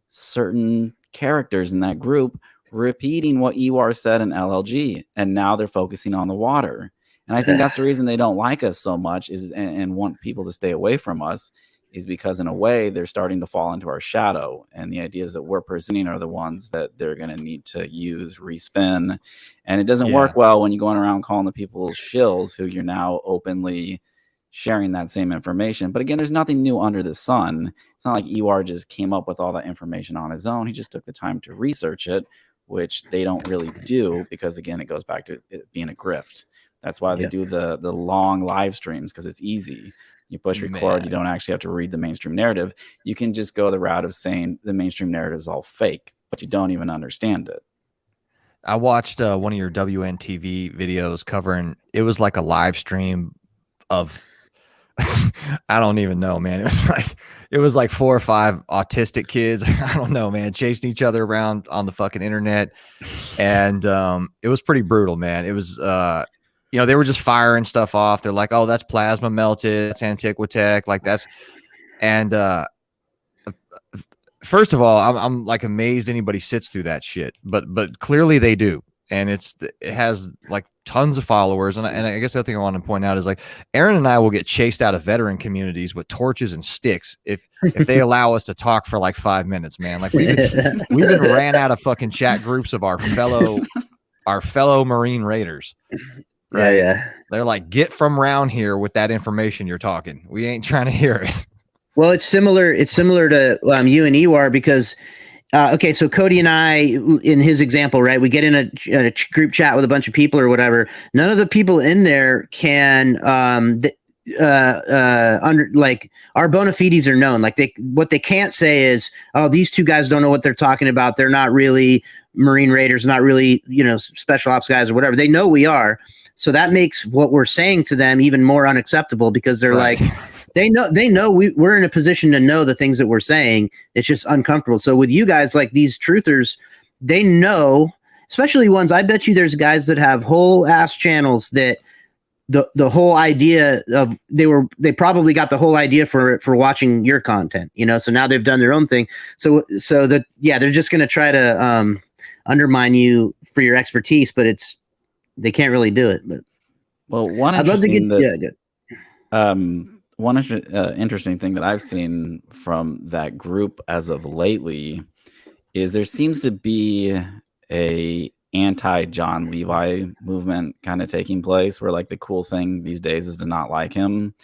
certain characters in that group repeating what Ewar said in LLG. And now they're focusing on the water. And I think that's the reason they don't like us so much and want people to stay away from us, is because in a way they're starting to fall into our shadow. And the ideas that we're presenting are the ones that they're going to need to use, respin. And it doesn't work well when you're going around calling the people shills who you're now openly sharing that same information. But again, there's nothing new under the sun. It's not like Ewar just came up with all that information on his own. He just took the time to research it, which they don't really do, because again, it goes back to it being a grift. That's why they do the long live streams, because it's easy. You push record, you don't actually have to read the mainstream narrative. You can just go the route of saying the mainstream narrative is all fake, but you don't even understand it. I watched one of your WNTV videos covering, it was like a live stream of, I don't even know, man. It was like 4 or 5 autistic kids. I don't know, man, chasing each other around on the fucking internet. And it was pretty brutal, man. It was, they were just firing stuff off. They're like, oh, that's plasma melted. That's Antiquitech. Like that's, and first of all, I'm like amazed anybody sits through that shit, but clearly they do. And it has like tons of followers. And I guess the other thing I want to point out is like Aaron and I will get chased out of veteran communities with torches and sticks if they allow us to talk for like 5 minutes, man. Like we've been ran out of fucking chat groups of our fellow Marine Raiders. Right? Yeah. They're like, get from around here with that information you're talking. We ain't trying to hear it. Well, it's similar to you and Ewar, because okay, so Cody and I, in his example, right, we get in a group chat with a bunch of people or whatever. None of the people in there can like our bona fides are known. Like what they can't say is, oh, these two guys don't know what they're talking about. They're not really Marine Raiders, not really, special ops guys or whatever. They know we are. So that makes what we're saying to them even more unacceptable, because they're like, they know we're in a position to know the things that we're saying. It's just uncomfortable. So with you guys, like these truthers, they know, especially ones, I bet you there's guys that have whole ass channels that the whole idea of they probably got the whole idea for watching your content, so now they've done their own thing. So that, they're just going to try to undermine you for your expertise, but they can't really do it. But well, one I'd love to get interesting good. one interesting thing that I've seen from that group as of lately is there seems to be a anti-John Levi movement kind of taking place, where like the cool thing these days is to not like him.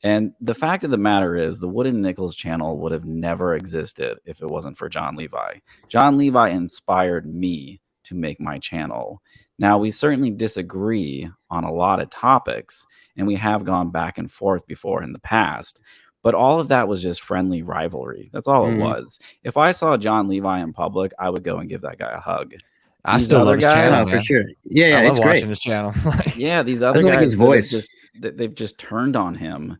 And the fact of the matter is, the Wood and Nichols channel would have never existed if it wasn't for John Levi. John Levi inspired me to make my channel. Now, we certainly disagree on a lot of topics, and we have gone back and forth before in the past. But all of that was just friendly rivalry. That's all it was. If I saw John Levi in public, I would go and give that guy a hug. I still love his channel, for sure. Yeah, I love it's watching great. his channel. Yeah, these other like guys, his voice. they've just turned on him.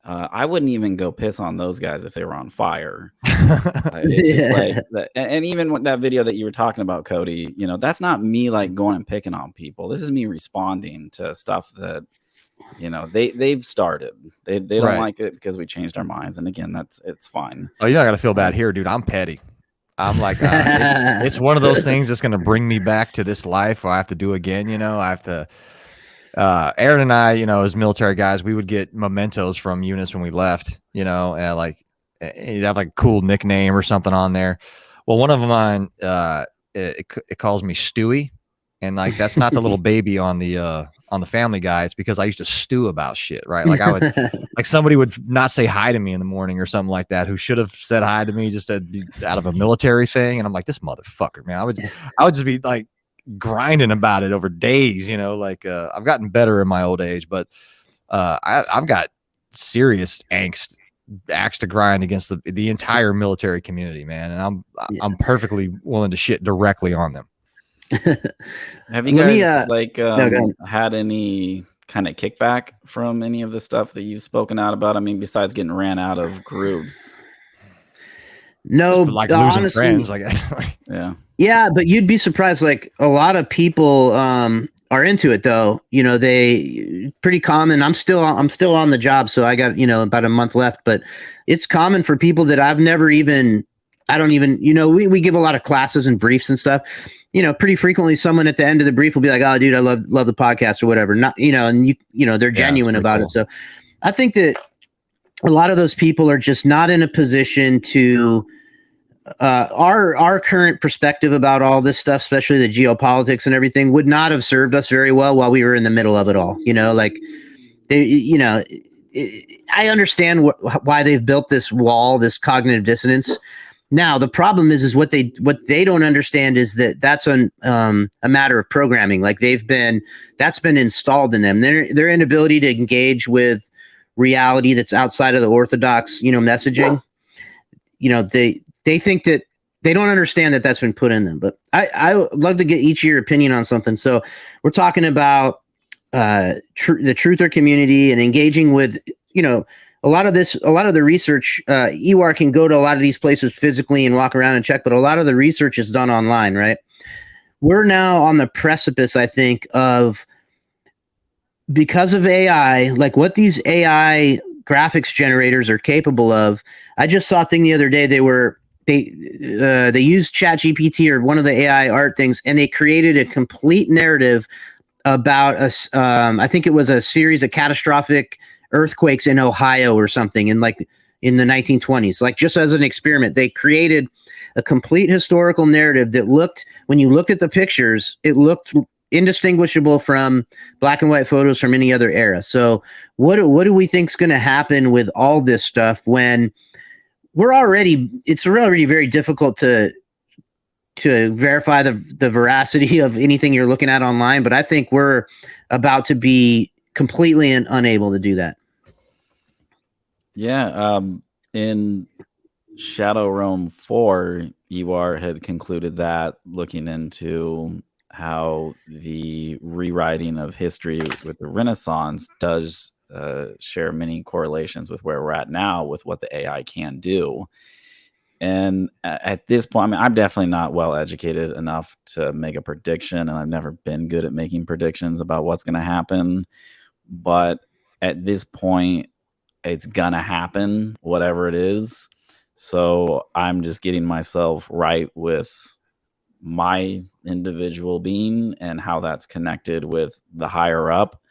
I wouldn't even go piss on those guys if they were on fire. It's just like that. And even with that video that you were talking about, Cody, you know, that's not me like going and picking on people. This is me responding to stuff that, you know, they've started. They don't Right. like it because we changed our minds. And again, it's fine. Oh, you're not gonna feel bad here, dude. I'm petty. I'm like, it's one of those things that's gonna bring me back to this life where I have to do again. You know, I have to. Aaron and I, you know, as military guys, we would get mementos from units when we left. You know, and like you'd have like a cool nickname or something on there. Well, one of mine, it calls me Stewie, and like that's not the little baby on the Family Guy. It's because I used to stew about shit, right? Like I would, like somebody would not say hi to me in the morning or something like that, who should have said hi to me just out of a military thing, and I'm like, this motherfucker, man. I would just be like grinding about it over days, you know. Like I've gotten better in my old age, but I've got serious angst, axe to grind against the entire military community, man, and I'm perfectly willing to shit directly on them. Have you guys had any kind of kickback from any of the stuff that you've spoken out about? I mean, besides getting ran out of groups. No, like losing honestly, friends, like yeah, but you'd be surprised. Like a lot of people are into it, though. You know, they pretty common. I'm still on the job, so I got, you know, about a month left. But it's common for people that I don't even, you know, we give a lot of classes and briefs and stuff. You know, pretty frequently someone at the end of the brief will be like, "Oh, dude, I love the podcast," or whatever. Not, you know, and you know, they're genuine about cool. it. So I think that a lot of those people are just not in a position to our current perspective about all this stuff, especially the geopolitics and everything, would not have served us very well while we were in the middle of it all. You know, like you know, I understand why they've built this wall, this cognitive dissonance. Now, the problem is what they don't understand is that's a matter of programming. Like that's been installed in them. Their inability to engage with reality that's outside of the orthodox, you know, messaging. You know, they think that they don't understand that that's been put in them. But I would love to get each of your opinion on something. So we're talking about the truther community and engaging with, you know, a lot of the research. EWAR can go to a lot of these places physically and walk around and check, but a lot of the research is done online, right? We're now on the precipice, I think, of, because of AI, like what these AI graphics generators are capable of. I just saw a thing the other day. They used ChatGPT or one of the AI art things, and they created a complete narrative about I think it was a series of catastrophic earthquakes in Ohio or something in the 1920s. Like, just as an experiment, they created a complete historical narrative that when you looked at the pictures, it looked indistinguishable from black and white photos from any other era. So what do we think is going to happen with all this stuff when it's already very difficult to verify the veracity of anything you're looking at online, but I think we're about to be completely unable to do that. Yeah, in Shadow Realm 4, EWAR had concluded that, looking into how the rewriting of history with the Renaissance does share many correlations with where we're at now with what the AI can do. And at this point, I mean, I'm definitely not well educated enough to make a prediction, and I've never been good at making predictions about what's going to happen. But at this point, it's going to happen, whatever it is. So I'm just getting myself right with my individual being and how that's connected with the higher up.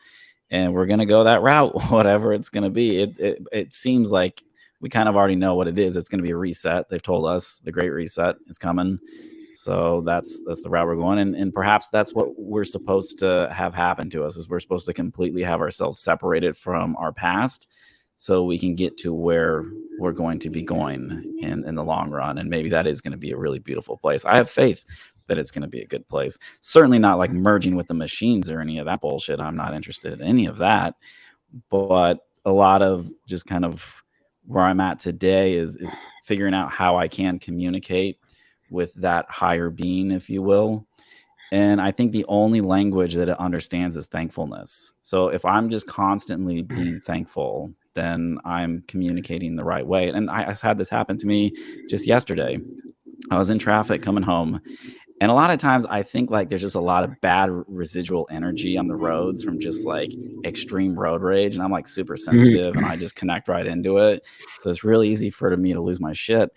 And we're going to go that route, whatever it's going to be. It seems like we kind of already know what it is. It's going to be a reset. They've told us the great reset is coming. So that's the route we're going. And perhaps that's what we're supposed to have happen to us, is we're supposed to completely have ourselves separated from our past so we can get to where we're going to be going in the long run. And maybe that is going to be a really beautiful place. I have faith that it's going to be a good place. Certainly not like merging with the machines or any of that bullshit. I'm not interested in any of that. But a lot of just kind of where I'm at today is figuring out how I can communicate with that higher being, if you will. And I think the only language that it understands is thankfulness. So if I'm just constantly being thankful, then I'm communicating the right way. And I had this happen to me just yesterday. I was in traffic coming home. And a lot of times I think like there's just a lot of bad residual energy on the roads from just like extreme road rage. And I'm like super sensitive and I just connect right into it. So it's really easy for me to lose my shit.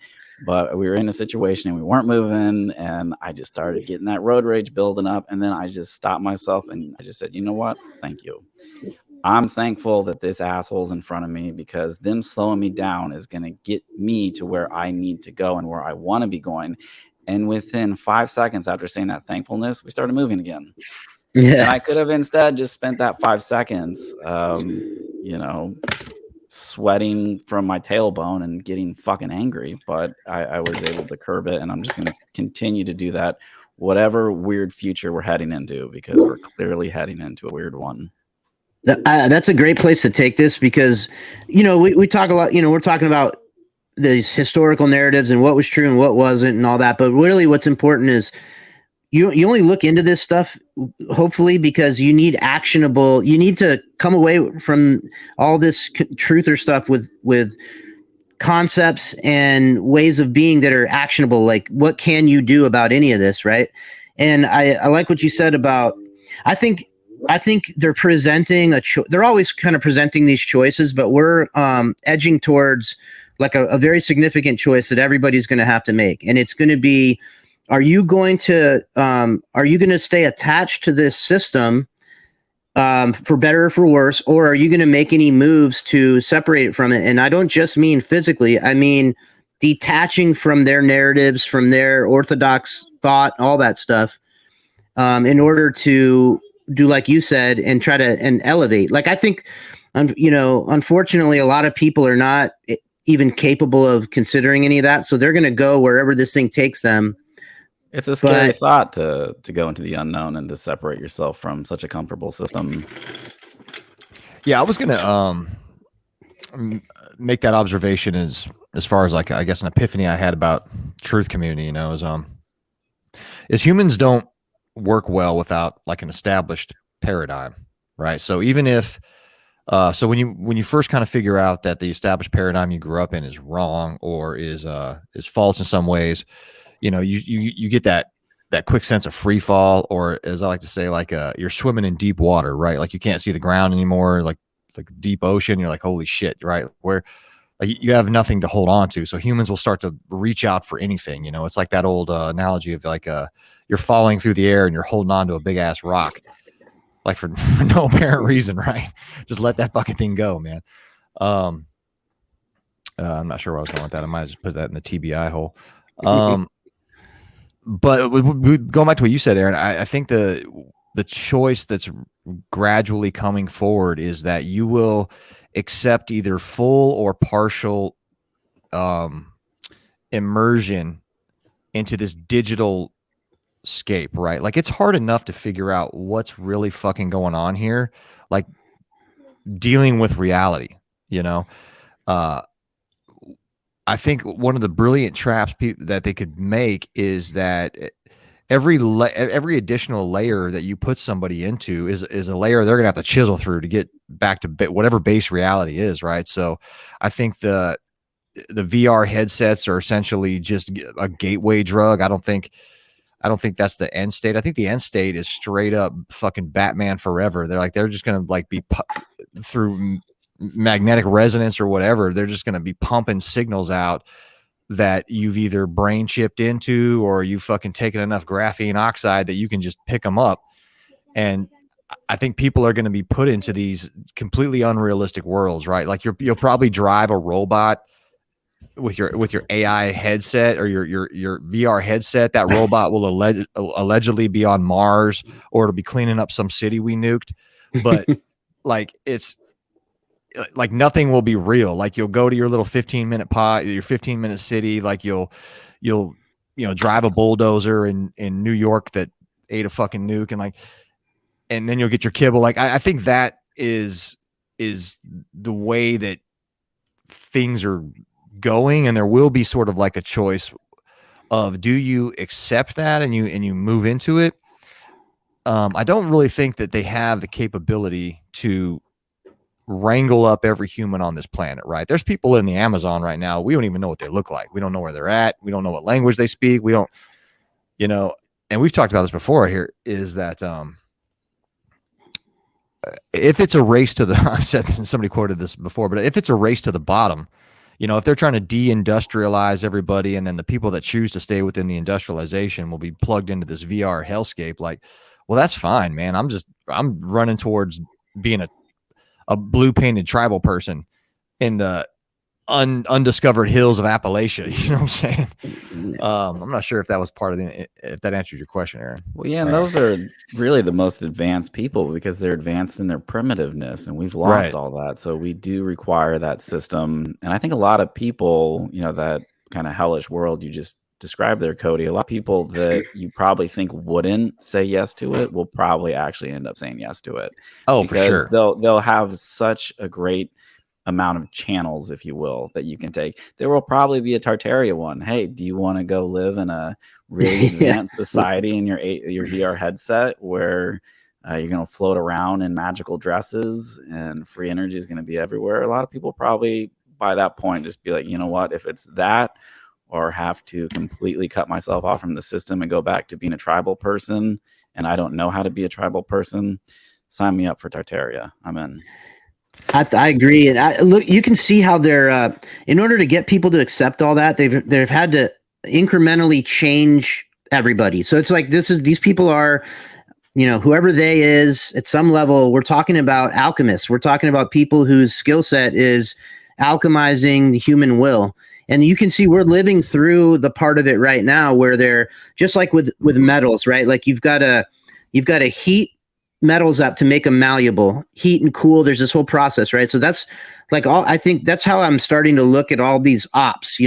But we were in a situation and we weren't moving. And I just started getting that road rage building up. And then I just stopped myself and I just said, you know what? Thank you. I'm thankful that this asshole's in front of me, because them slowing me down is going to get me to where I need to go and where I want to be going. And within 5 seconds after saying that thankfulness, we started moving again. Yeah. And I could have instead just spent that 5 seconds, sweating from my tailbone and getting fucking angry. But I was able to curb it. And I'm just going to continue to do that, whatever weird future we're heading into, because we're clearly heading into a weird one. That's a great place to take this, because, we talk a lot, we're talking about these historical narratives and what was true and what wasn't and all that. But really what's important is you only look into this stuff, hopefully, because you need you need to come away from all this truther stuff with concepts and ways of being that are actionable. Like, what can you do about any of this? Right. And I like what you said about, I think they're presenting they're always kind of presenting these choices, but we're edging towards like a very significant choice that everybody's going to have to make. And it's going to be, are you going to stay attached to this system for better or for worse, or are you going to make any moves to separate it from it? And I don't just mean physically, I mean detaching from their narratives, from their orthodox thought, all that stuff, in order to do like you said and try to elevate. Like, I think, unfortunately, a lot of people are not even capable of considering any of that. So they're going to go wherever this thing takes them. It's a scary thought to go into the unknown and to separate yourself from such a comfortable system. Yeah, I was going to make that observation as far as like, I guess, an epiphany I had about truth community, is humans don't work well without like an established paradigm, right? So even if so when you first kind of figure out that the established paradigm you grew up in is wrong or is false in some ways, you get that quick sense of free fall, or as I like to say, like you're swimming in deep water, right? Like you can't see the ground anymore, like deep ocean. You're like, holy shit, right? Where like you have nothing to hold on to. So humans will start to reach out for anything. It's like that old analogy of like you're falling through the air and you're holding on to a big ass rock. Like for no apparent reason, right? Just let that fucking thing go, man. I'm not sure where I was going with that. I might just put that in the TBI hole. But going back to what you said, Aaron, I think the choice that's gradually coming forward is that you will accept either full or partial immersion into this digital scape, right? Like, it's hard enough to figure out what's really fucking going on here, like dealing with reality, I think one of the brilliant traps that they could make is that every additional layer that you put somebody into is a layer they're gonna have to chisel through to get back to whatever base reality is, right? So I think the VR headsets are essentially just a gateway drug. I don't think that's the end state. I think the end state is straight up fucking Batman Forever. They're just going to like be through magnetic resonance or whatever. They're just going to be pumping signals out that you've either brain chipped into, or you fucking taken enough graphene oxide that you can just pick them up. And I think people are going to be put into these completely unrealistic worlds, right? Like you'll probably drive a robot with your AI headset or your VR headset. That robot will allegedly be on Mars, or it'll be cleaning up some city we nuked. But like it's like nothing will be real. Like you'll go to your little 15-minute city. Like you'll drive a bulldozer in New York that ate a fucking nuke, and then you'll get your kibble. Like I think that is the way that things are going, and there will be sort of like a choice of, do you accept that and you move into it? I don't really think that they have the capability to wrangle up every human on this planet, right? There's people in the Amazon right now. We don't even know what they look like. We don't know where they're at. We don't know what language they speak. We don't, and we've talked about this before here, is that if it's a race to the, I've said, somebody quoted this before, but if it's a race to the bottom, if they're trying to deindustrialize everybody, and then the people that choose to stay within the industrialization will be plugged into this VR hellscape, like, well, that's fine, man. I'm running towards being a blue painted tribal person in the undiscovered hills of Appalachia. You know what I'm saying? I'm not sure if that was if that answered your question, Aaron. Well, yeah, and those are really the most advanced people, because they're advanced in their primitiveness, and we've lost all that. So we do require that system. And I think a lot of people, that kind of hellish world you just described there, Cody, a lot of people that you probably think wouldn't say yes to it will probably actually end up saying yes to it. Oh, for sure. They'll have such a great amount of channels, if you will, that you can take. There will probably be a Tartaria one. Hey, do you want to go live in a really advanced society in your VR headset where you're going to float around in magical dresses and free energy is going to be everywhere? A lot of people probably by that point just be like, you know what, if it's that, or have to completely cut myself off from the system and go back to being a tribal person, and I don't know how to be a tribal person, sign me up for Tartaria. I'm in. I agree, and look, you can see how they're in order to get people to accept all that, they've had to incrementally change everybody. So it's like these people are, whoever they is at some level. We're talking about alchemists. We're talking about people whose skill set is alchemizing the human will. And you can see we're living through the part of it right now where they're just like with metals, right? Like you've got to heat metals up to make them malleable, heat and cool. There's this whole process, right? So that's like I think that's how I'm starting to look at all these ops,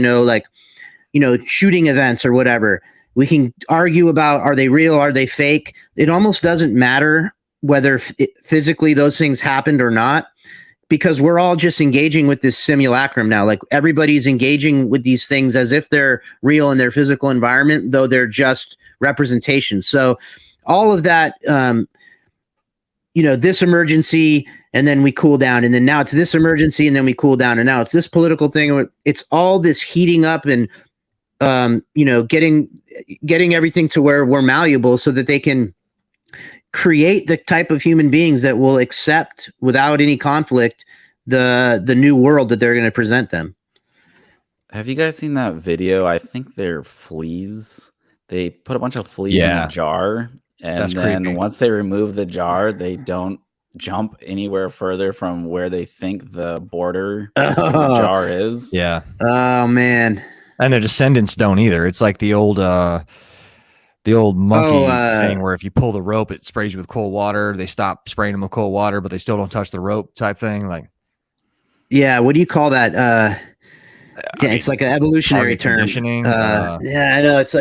shooting events or whatever. We can argue about, are they real? Are they fake? It almost doesn't matter whether physically those things happened or not, because we're all just engaging with this simulacrum now. Like everybody's engaging with these things as if they're real in their physical environment, though they're just representations. So all of that, this emergency, and then we cool down, and then now it's this emergency, and then we cool down, and now it's this political thing. It's all this heating up and, getting everything to where we're malleable so that they can create the type of human beings that will accept without any conflict the new world that they're going to present them. Have you guys seen that video? I think they're fleas. They put a bunch of fleas in a jar, and then creepy. Once they remove the jar, they don't jump anywhere further from where they think the border of the jar is. Yeah. Oh man. And their descendants don't either. It's like the old monkey thing where if you pull the rope, it sprays you with cold water. They stop spraying them with cold water, but they still don't touch the rope type thing. Like, yeah, what do you call that? It's like an evolutionary term. Yeah, I know. It's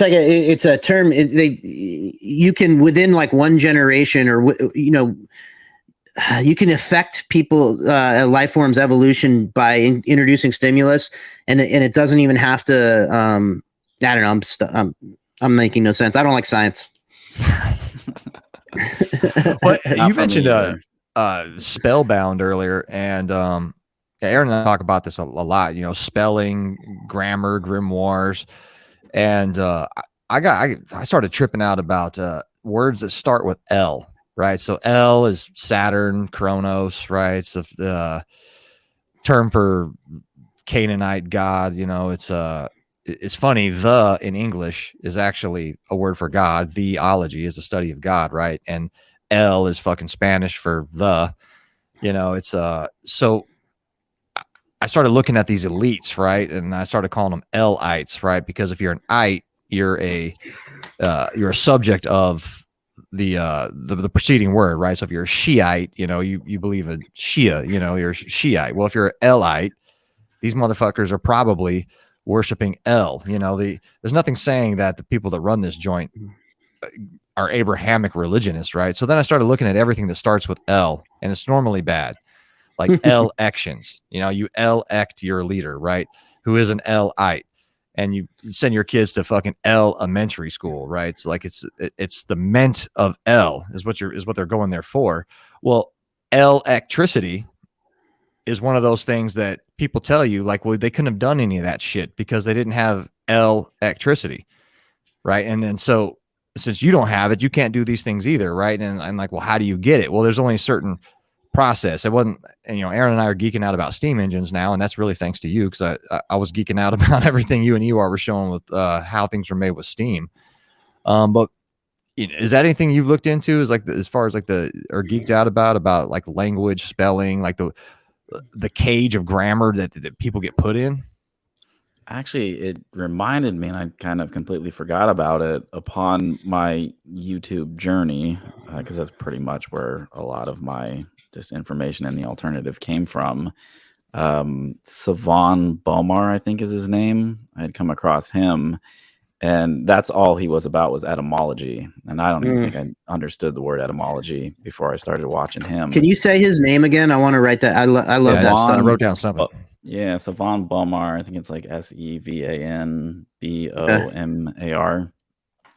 a term. You can, within like one generation, or you can affect people, life forms evolution by introducing stimulus, and it doesn't even have to. I don't know. I'm making no sense. I don't like science. But you mentioned Spellbound earlier, and Aaron and I talk about this a lot. Spelling, grammar, grimoires, and I started tripping out about words that start with L. Right, so L is Saturn, Kronos. Right, it's the term for Canaanite god. You know, it's funny. The in English is actually a word for God. Theology is the study of God, right? And El is fucking Spanish for the. You know, it's so I started looking at these elites, right? And I started calling them L-ites, right? Because if you're an ite, you're a subject of the preceding word, right? So if you're a Shiite, you know, you believe in Shia, you know, you're a Shiite. Well, if you're an L-ite, these motherfuckers are probably worshiping El. You know, there's nothing saying that the people that run this joint are Abrahamic religionists, right? So then I started looking at everything that starts with L, and it's normally bad. Like elections, you know, you elect your leader, right? Who is an L-ite, and you send your kids to fucking elementary school, right? It's like it's the ment of L is what they're going there for. Well, electricity is one of those things that people tell you, like, well, they couldn't have done any of that shit because they didn't have electricity, right? And then so since you don't have it, you can't do these things either, right? And I'm like, well, how do you get it? Well, there's only a certain process. It wasn't, and you know, Aaron and I are geeking out about steam engines now, and that's really thanks to you, because I was geeking out about everything you and Ewar were showing with how things were made with steam. But you know, is that anything you've looked into? Is like as far as like or geeked out about like language, spelling, like the cage of grammar that people get put in? Actually, it reminded me, and I kind of completely forgot about it upon my YouTube journey, because that's pretty much where a lot of my just information and the alternative came from. Savan Bomar, I think is his name. I had come across him, and that's all he was about was etymology. And I don't even think I understood the word etymology before I started watching him. Can you say his name again? I want to write that. I love that stuff. I wrote down something. Yeah, Savan Bomar. I think it's like Sevanbomar.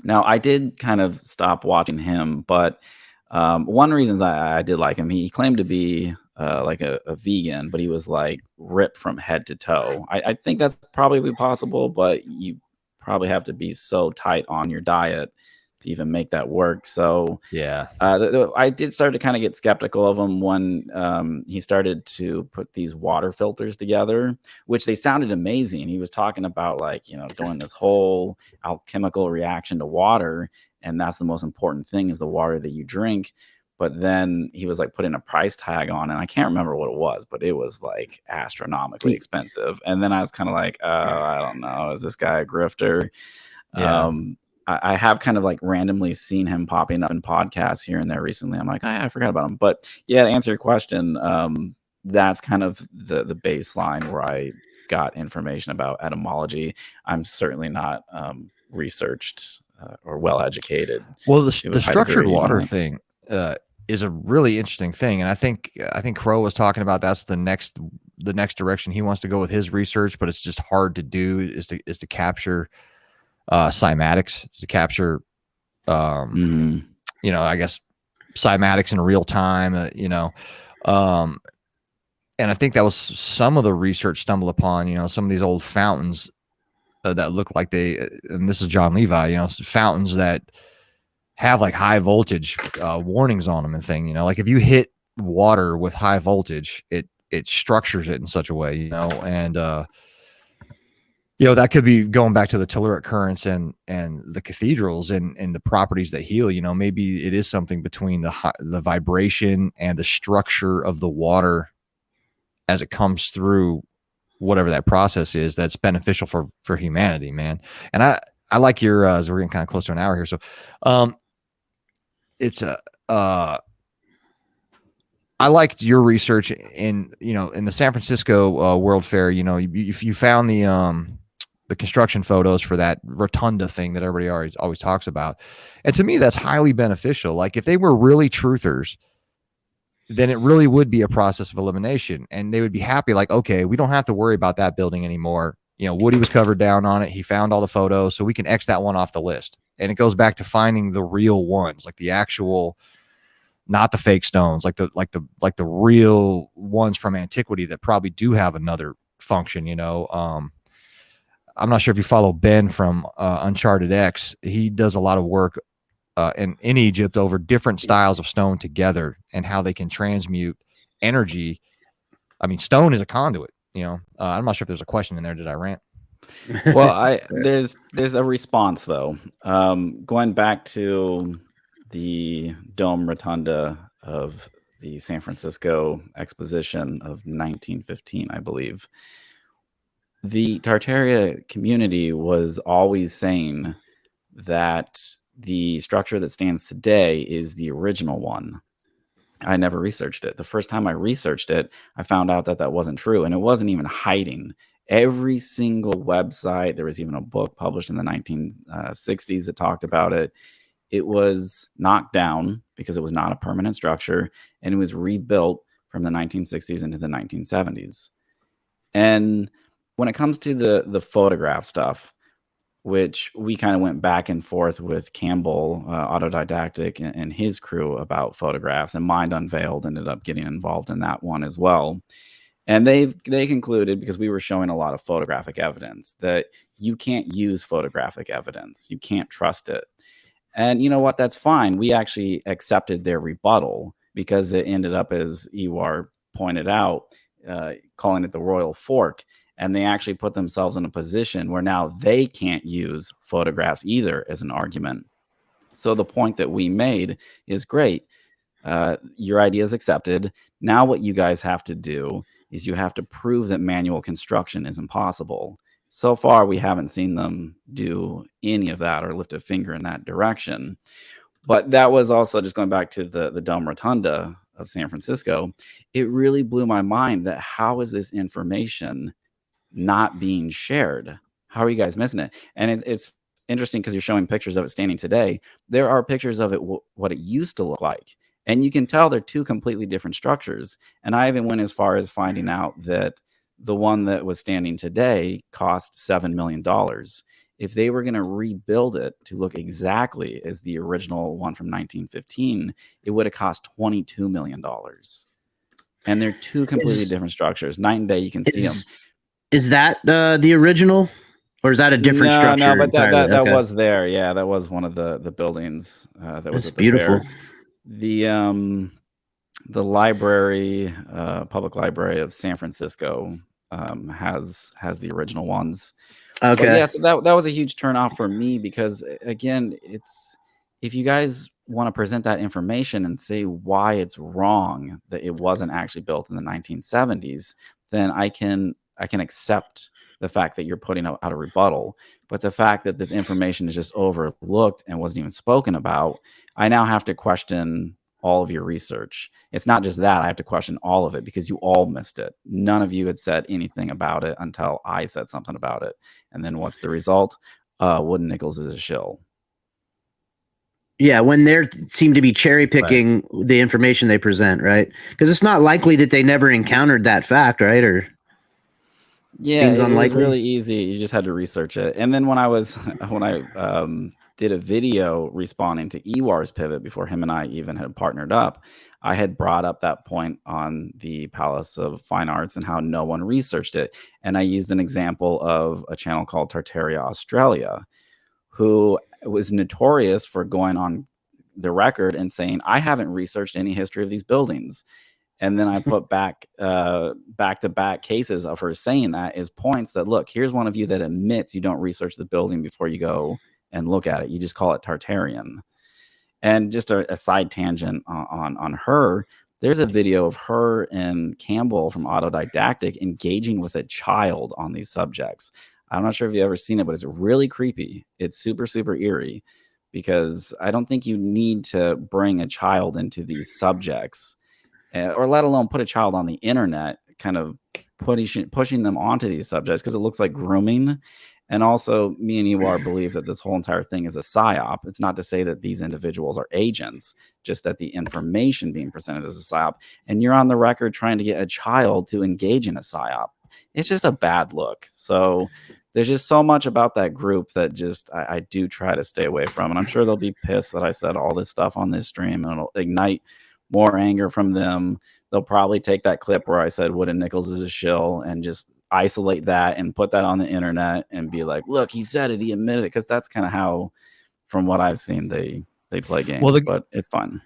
Now, I did kind of stop watching him, but one reason I did like him, he claimed to be like a vegan, but he was like ripped from head to toe. I think that's probably possible, but you probably have to be so tight on your diet to even make that work. So yeah, I did start to kind of get skeptical of him when he started to put these water filters together, which they sounded amazing. He was talking about, like, you know, doing this whole alchemical reaction to water, and that's the most important thing is the water that you drink. But then he was like putting a price tag on, and I can't remember what it was, but it was like astronomically expensive. And then I was kind of like, I don't know, is this guy a grifter? Yeah. I have kind of like randomly seen him popping up in podcasts here and there recently. I'm like, I forgot about him. But yeah, to answer your question, that's kind of the baseline where I got information about etymology. I'm certainly not researched or well educated. Well, the structured water thing is a really interesting thing, and I think Crow was talking about that's the next direction he wants to go with his research, but it's just hard to do. Is to capture cymatics, to capture you know, I guess cymatics in real time, you know, and I think that was some of the research stumbled upon, you know, some of these old fountains that look like and this is John Levi, you know, fountains that have like high voltage warnings on them and thing, you know, like if you hit water with high voltage, it structures it in such a way, you know, and you know, that could be going back to the telluric currents and the cathedrals and the properties that heal. You know, maybe it is something between the vibration and the structure of the water as it comes through whatever that process is that's beneficial for humanity, man. And I like your as we're getting kind of close to an hour here, so it's I liked your research in the San Francisco World Fair. You know, you found the construction photos for that rotunda thing that everybody always talks about. And to me, that's highly beneficial. Like if they were really truthers, then it really would be a process of elimination, and they would be happy. Like, okay, we don't have to worry about that building anymore. You know, Woody was covered down on it. He found all the photos, so we can X that one off the list. And it goes back to finding the real ones, like the actual, not the fake stones, like the real ones from antiquity that probably do have another function, you know. I'm not sure if you follow Ben from Uncharted X. He does a lot of work in Egypt over different styles of stone together and how they can transmute energy. I mean, stone is a conduit. I'm not sure if there's a question in there. Did I rant? Well, there's a response though. Going back to the Dome Rotunda of the San Francisco Exposition of 1915, I believe. The Tartaria community was always saying that the structure that stands today is the original one. I never researched it. The first time I researched it, I found out that that wasn't true, and it wasn't even hiding. Every single website, there was even a book published in the 1960s that talked about it. It was knocked down because it was not a permanent structure, and it was rebuilt from the 1960s into the 1970s. And when it comes to the photograph stuff, which we kind of went back and forth with Campbell, Autodidactic, and his crew about photographs, and Mind Unveiled ended up getting involved in that one as well. And they concluded, because we were showing a lot of photographic evidence, that you can't use photographic evidence. You can't trust it. And you know what? That's fine. We actually accepted their rebuttal because it ended up, as Ewar pointed out, calling it the Royal Fork. And they actually put themselves in a position where now they can't use photographs either as an argument. So the point that we made is great. Your idea is accepted. Now what you guys have to do is you have to prove that manual construction is impossible. So far, we haven't seen them do any of that or lift a finger in that direction. But that was also, just going back to the Dome Rotunda of San Francisco, it really blew my mind that how is this information not being shared? How are you guys missing it? And it's interesting because you're showing pictures of it standing today. There are pictures of it, what it used to look like. And you can tell they're two completely different structures. And I even went as far as finding out that the one that was standing today cost $7 million. If they were going to rebuild it to look exactly as the original one from 1915, it would have cost $22 million. And they're two completely different structures. Night and day, you can see them. Is that the original, or is that a different structure? No, but that was there. Yeah, that was one of the buildings that was at the beautiful. Fair. The library, public library of San Francisco, has the original ones. Okay. But yeah, so that was a huge turnoff for me because, again, it's, if you guys want to present that information and say why it's wrong that it wasn't actually built in the 1970s, then I can accept the fact that you're putting out a rebuttal. But the fact that this information is just overlooked and wasn't even spoken about, I now have to question all of your research. It's not just that. I have to question all of it because you all missed it. None of you had said anything about it until I said something about it. And then what's the result? Wood and Nichols is a shill. Yeah, when they seem to be cherry picking the information they present, right? Because it's not likely that they never encountered that fact, right? Or yeah, seems it unlikely. was really easy. You just had to research it. And then when I did a video responding to Ewar's pivot before him and I even had partnered up, I had brought up that point on the Palace of Fine Arts and how no one researched it. And I used an example of a channel called Tartaria Australia, who was notorious for going on the record and saying, I haven't researched any history of these buildings. And then I put back-to-back cases of her saying that as points that, look, here's one of you that admits you don't research the building before you go and look at it. You just call it Tartarian. And just a side tangent on her, there's a video of her and Campbell from Autodidactic engaging with a child on these subjects. I'm not sure if you've ever seen it, but it's really creepy. It's super, super eerie because I don't think you need to bring a child into these subjects, or let alone put a child on the internet, kind of pushing them onto these subjects, because it looks like grooming. And also, me and Ewar believe that this whole entire thing is a psyop. It's not to say that these individuals are agents, just that the information being presented is a psyop. And you're on the record trying to get a child to engage in a psyop. It's just a bad look. So there's just so much about that group that just I do try to stay away from. And I'm sure they'll be pissed that I said all this stuff on this stream, and it'll ignite more anger from them. They'll probably take that clip where I said Wood and Nichols is a shill and just isolate that and put that on the internet and be like, look, he said it, he admitted it, because that's kind of how, from what I've seen, they play games. Well, but it's fun.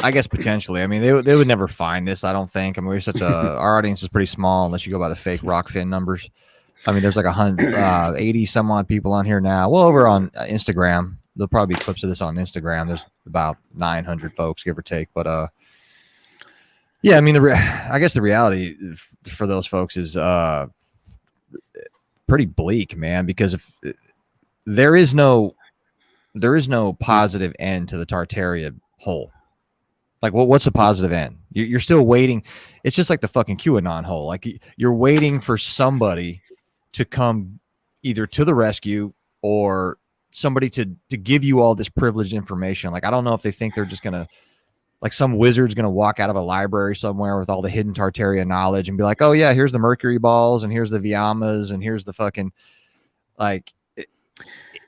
I guess potentially. I mean, they would never find this. I don't think. I mean, we're such a our audience is pretty small unless you go by the fake Rockfin numbers. I mean, there's like 180 some odd people on here now. Well, over on Instagram, there'll probably be clips of this on Instagram. There's about 900 folks, give or take. But yeah, I mean, I guess the reality for those folks is pretty bleak, man. Because if there is no positive end to the Tartaria hole. Like, what's the positive end? You're still waiting. It's just like the fucking QAnon hole. Like, you're waiting for somebody to come either to the rescue or somebody to give you all this privileged information. Like, I don't know if they think they're just going to, like, some wizard's going to walk out of a library somewhere with all the hidden Tartaria knowledge and be like, oh, yeah, here's the mercury balls and here's the Viamas and here's the fucking, like.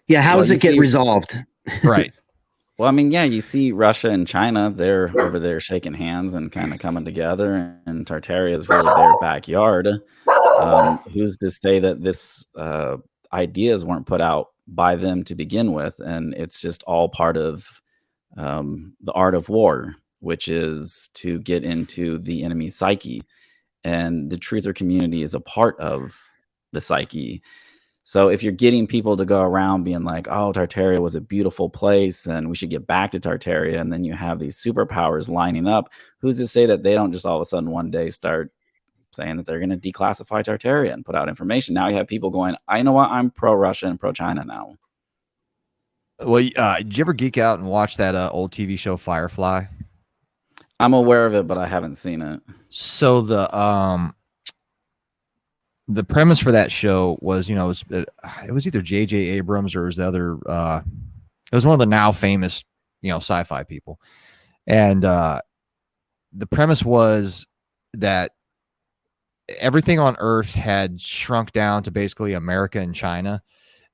Yeah, how does it get resolved? Right. Well, I mean, yeah, you see Russia and China, they're over there shaking hands and kind of coming together, and Tartaria is really their backyard. Who's to say that this ideas weren't put out by them to begin with, and it's just all part of the art of war, which is to get into the enemy's psyche, and the truther community is a part of the psyche. So if you're getting people to go around being like, oh, Tartaria was a beautiful place and we should get back to Tartaria, and then you have these superpowers lining up, who's to say that they don't just all of a sudden one day start saying that they're going to declassify Tartaria and put out information? Now you have people going, I know what, I'm pro-Russia and pro-China now. Well, did you ever geek out and watch that old TV show Firefly? I'm aware of it, but I haven't seen it. So the premise for that show was, it was either J.J. Abrams or it was the other. It was one of the now famous, sci-fi people, and the premise was that everything on Earth had shrunk down to basically America and China,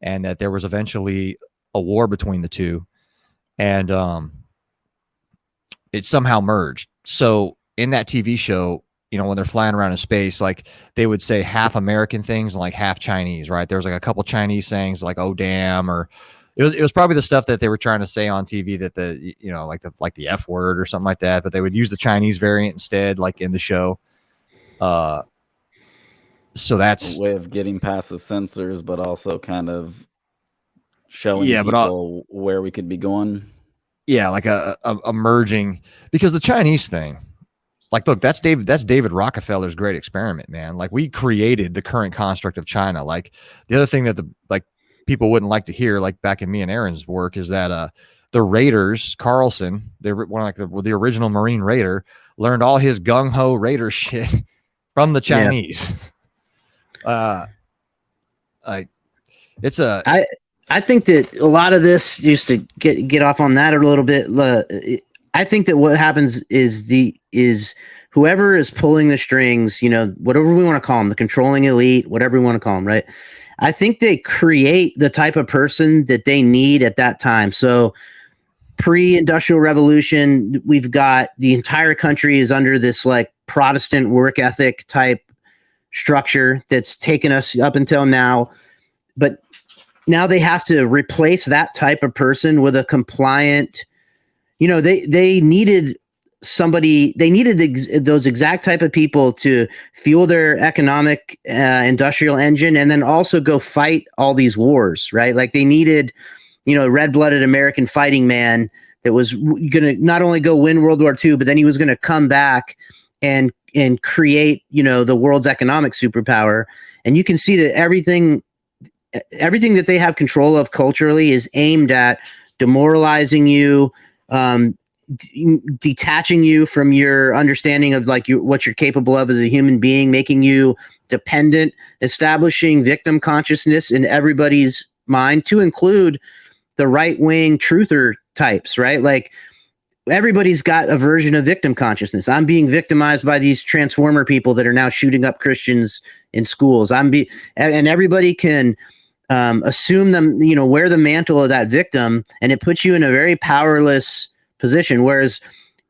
and that there was eventually a war between the two, and it somehow merged. So in that TV show, when they're flying around in space, like they would say half American things and like half Chinese, right? There was like a couple Chinese sayings like, oh, damn, or it was probably the stuff that they were trying to say on TV that like the F word or something like that, but they would use the Chinese variant instead, like in the show. So that's a way of getting past the censors, but also kind of showing people where we could be going. Yeah, like a merging, because the Chinese thing, like, look, that's David Rockefeller's great experiment, man. Like, we created the current construct of China. Like, the other thing that people wouldn't like to hear, like back in me and Aaron's work, is that the Raiders, Carlson, they were one of the original Marine Raider, learned all his gung ho Raider shit from the Chinese. Yeah. I think that a lot of this, just to get off on that a little bit, I think that what happens is whoever is pulling the strings, whatever we want to call them, the controlling elite, whatever we want to call them, right? I think they create the type of person that they need at that time. So pre-industrial revolution, we've got the entire country is under this like Protestant work ethic type structure that's taken us up until now. But now they have to replace that type of person with a compliant. They needed somebody. They needed those exact type of people to fuel their economic industrial engine, and then also go fight all these wars, right? Like they needed, red-blooded American fighting man that was going to not only go win World War II, but then he was going to come back and create, the world's economic superpower. And you can see that everything that they have control of culturally is aimed at demoralizing you, detaching you from your understanding of what you're capable of as a human being, making you dependent, establishing victim consciousness in everybody's mind, to include the right-wing truther types, right? Like everybody's got a version of victim consciousness. I'm being victimized by these transformer people that are now shooting up Christians in schools. And everybody can assume them, wear the mantle of that victim, and it puts you in a very powerless position. Whereas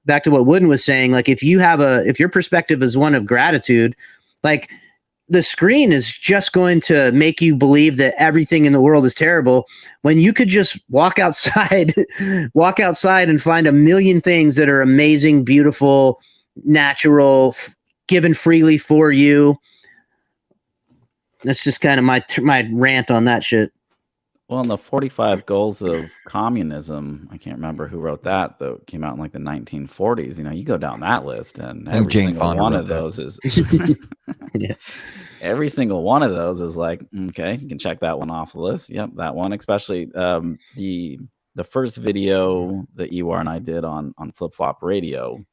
back to what Wooden was saying, like if your perspective is one of gratitude, like the screen is just going to make you believe that everything in the world is terrible when you could just walk outside and find a million things that are amazing, beautiful, natural, given freely for you. That's just kind of my rant on that shit. Well, in the 45 Goals of Communism, I can't remember who wrote that, though it came out in like the 1940s. You know, you go down that list, and every Jane single Fonda one wrote of that. those is Yeah. every single one of those is like, okay, you can check that one off the list. Yep, that one, especially the first video that Ewar and I did on Flip Flop Radio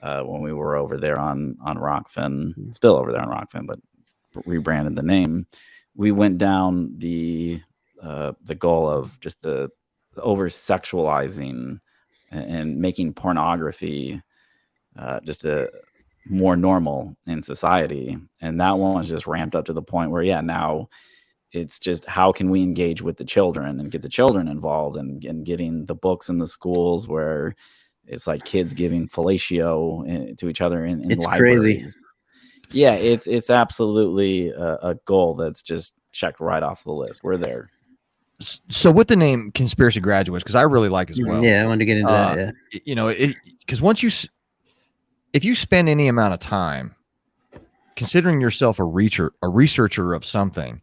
when we were over there on Rockfin, still over there on Rockfin, but rebranded the name. We went down the goal of just the over sexualizing and making pornography just a more normal in society, and that one was just ramped up to the point where now it's just how can we engage with the children and get the children involved, and getting the books in the schools where it's like kids giving fellatio to each other in It's libraries. crazy. Yeah, it's absolutely a goal that's just checked right off the list. We're there. So with the name Conspiracy Graduates, because I really like as well. Yeah, I wanted to get into that. Yeah. You know, because if you spend any amount of time considering yourself a researcher of something,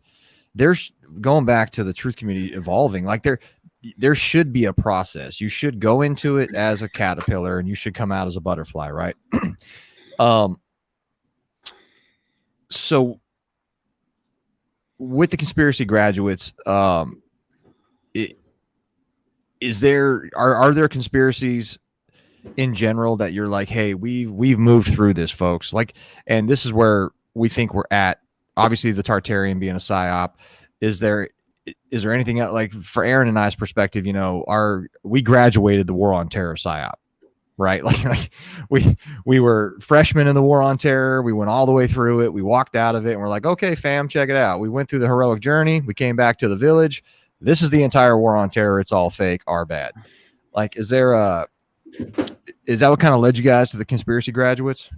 there's going back to the truth community evolving. Like there should be a process. You should go into it as a caterpillar, and you should come out as a butterfly, right? So with the Conspiracy Graduates, are there conspiracies in general that you're like, hey, we've moved through this, folks? Like, and this is where we think we're at. Obviously, the Tartarian being a psyop. Is there anything else, like for Aaron and I's perspective? You know, we graduated the War on Terror psyop, right? Like we were freshmen in the War on Terror. We went all the way through it. We walked out of it, and we're like, okay, fam, check it out. We went through the heroic journey. We came back to the village. This is the entire War on Terror. It's all fake. Our bad. Like, is that what kind of led you guys to the Conspiracy Graduates?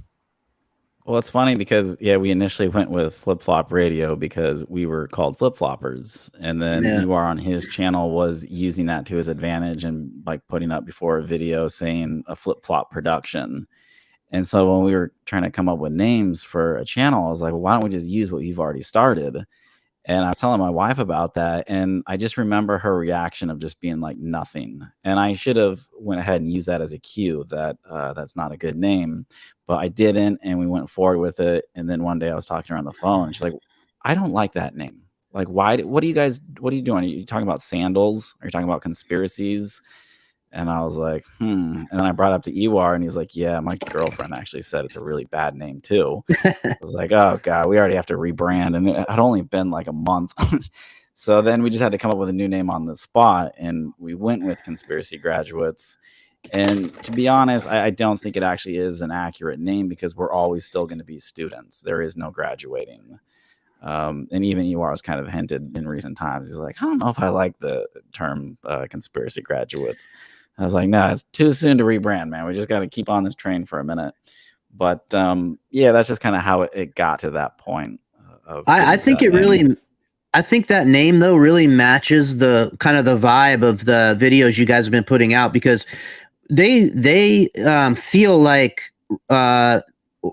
Well, it's funny because we initially went with Flip Flop Radio because we were called Flip Floppers, and then you are on his channel was using that to his advantage and like putting up before a video saying a flip flop production. And so when we were trying to come up with names for a channel, I was like, well, why don't we just use what you've already started? And I was telling my wife about that, and I just remember her reaction of just being like nothing. And I should have went ahead and used that as a cue that that's not a good name, but I didn't, and we went forward with it. And then one day I was talking to her on the phone, and she's like, I don't like that name. Like, why? What are you doing? Are you talking about sandals? Are you talking about conspiracies? And I was like, And then I brought it up to Ewar, and he's like, yeah, my girlfriend actually said it's a really bad name too. I was like, oh God, we already have to rebrand. And it had only been like a month. So then we just had to come up with a new name on the spot, and we went with Conspiracy Graduates. And to be honest, I don't think it actually is an accurate name because we're always still going to be students. There is no graduating. And even Ewar has kind of hinted in recent times. He's like, I don't know if I like the term Conspiracy Graduates. I was like, no, it's too soon to rebrand, man. We just got to keep on this train for a minute. But that's just kind of how it got to that point. I think I think that name though really matches the kind of the vibe of the videos you guys have been putting out, because they feel like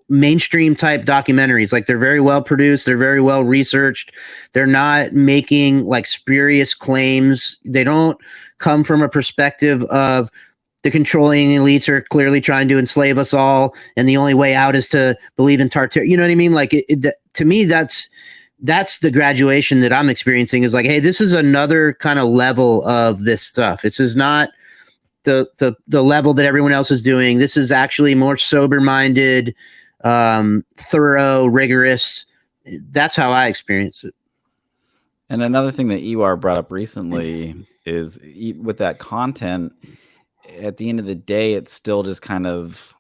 mainstream type documentaries. Like, they're very well produced, they're very well researched, they're not making like spurious claims, they don't come from a perspective of the controlling elites are clearly trying to enslave us all and the only way out is to believe in Tartarian. You know what I mean? Like, to me, that's the graduation that I'm experiencing, is like, hey, this is another kind of level of this stuff. This is not the level that everyone else is doing. This is actually more sober-minded, thorough, rigorous. That's how I experience it. And another thing that Ewar brought up recently is with that content, at the end of the day, it's still just kind of,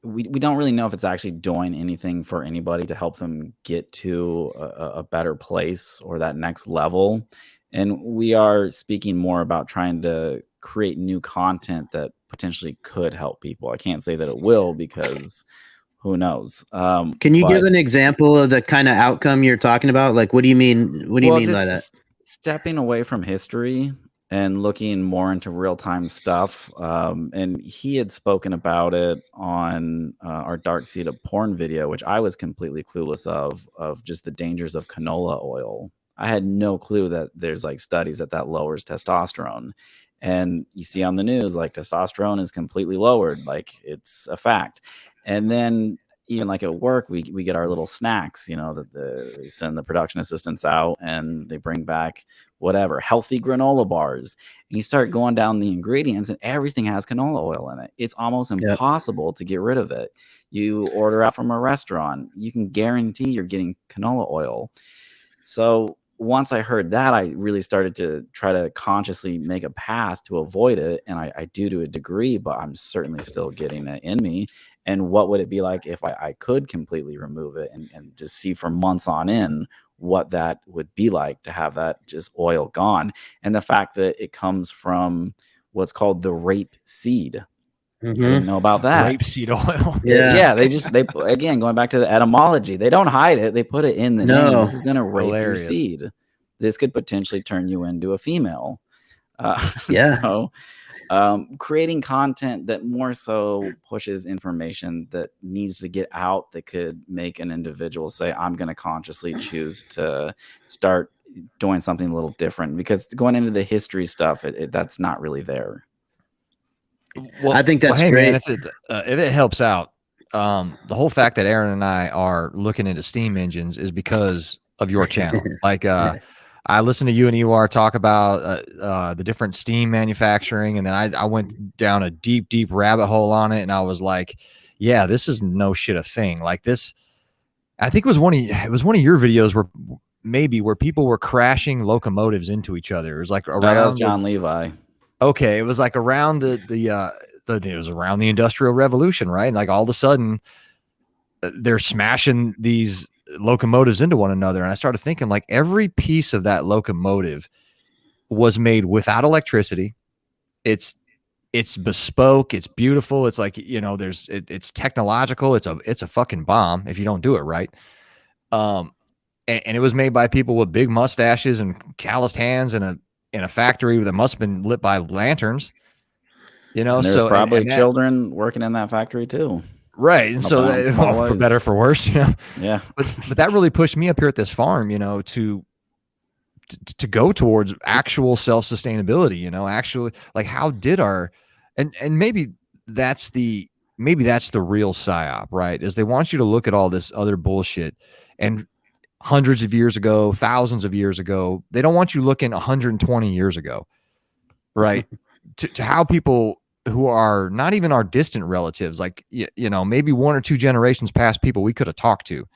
we don't really know if it's actually doing anything for anybody to help them get to a better place or that next level. And we are speaking more about trying to create new content that potentially could help people. I can't say that it will, because who knows? Can you give but- an example of the kind of outcome you're talking about? Like, what do you mean? What do you mean by that? Stepping away from history and looking more into real-time stuff. And he had spoken about it on our Dark Seed of Porn video, which I was completely clueless of just the dangers of canola oil. I had no clue that there's like studies that lowers testosterone. And you see on the news, like testosterone is completely lowered, like it's a fact. And then even like at work, we get our little snacks, you know, that they send the production assistants out and they bring back whatever, healthy granola bars. And you start going down the ingredients and everything has canola oil in it. It's almost impossible to get rid of it. You order out from a restaurant, you can guarantee you're getting canola oil. So once I heard that, I really started to try to consciously make a path to avoid it. And I do to a degree, but I'm certainly still getting it in me. And what would it be like if I could completely remove it and just see for months on end what that would be like to have that just oil gone? And the fact that it comes from what's called the rape seed. I didn't know about that. Rapeseed oil. Yeah. They again, going back to the etymology, they don't hide it. They put it in the name. This is going to rape your seed. This could potentially turn you into a female. So creating content that more so pushes information that needs to get out, that could make an individual say, I'm going to consciously choose to start doing something a little different, because going into the history stuff, that's not really there. Well, I think that's hey, great. Man, if it helps out, the whole fact that Aaron and I are looking into steam engines is because of your channel. Like, I listened to you and EOR talk about the different steam manufacturing, and then I went down a deep rabbit hole on it, and I was like, yeah, this is no shit a thing. Like this, I think it was one of your videos where people were crashing locomotives into each other. It was like around that was John Levi. Okay, it was like around it was around the Industrial Revolution, right? And like all of a sudden, they're smashing these locomotives into one another. And I started thinking, like, every piece of that locomotive was made without electricity. It's bespoke. It's beautiful. It's like, you know, it's technological. It's a fucking bomb if you don't do it right. And it was made by people with big mustaches and calloused hands in a factory that must have been lit by lanterns, you know. And there's so probably children working in that factory too. Right. And so for better, for worse, you know? Yeah. But that really pushed me up here at this farm, you know, to go towards actual self-sustainability, you know, actually, like, how did and maybe that's the real psyop, right? Is they want you to look at all this other bullshit, and hundreds of years ago, thousands of years ago, they don't want you looking 120 years ago, right? to how people who are not even our distant relatives, like, you know, maybe one or two generations past people we could have talked to,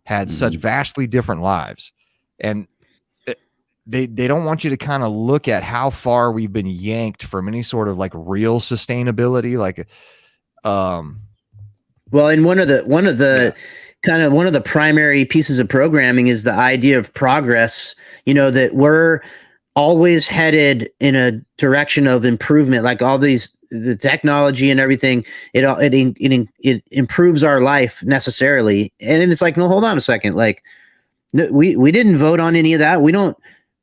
had such vastly different lives. And they don't want you to kind of look at how far we've been yanked from any sort of like real sustainability. Like, well, and one of the primary pieces of programming is the idea of progress, you know, that we're always headed in a direction of improvement. Like all the technology and everything, it improves our life necessarily. And it's like, no, hold on a second. Like, no, we didn't vote on any of that.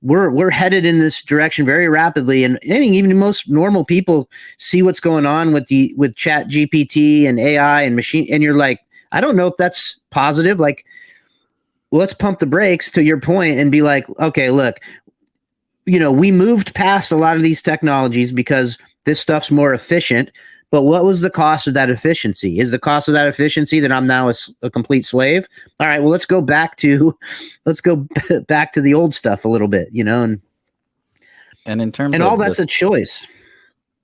We're headed in this direction very rapidly. And I think even most normal people see what's going on with Chat GPT and AI and machine. And you're like, I don't know if that's positive. Like, let's pump the brakes, to your point, and be like, okay, look, you know, we moved past a lot of these technologies because this stuff's more efficient. But what was the cost of that efficiency? Is the cost of that efficiency that I'm now a complete slave? All right, well, let's go back to the old stuff a little bit, you know, and in terms and of all that's a choice.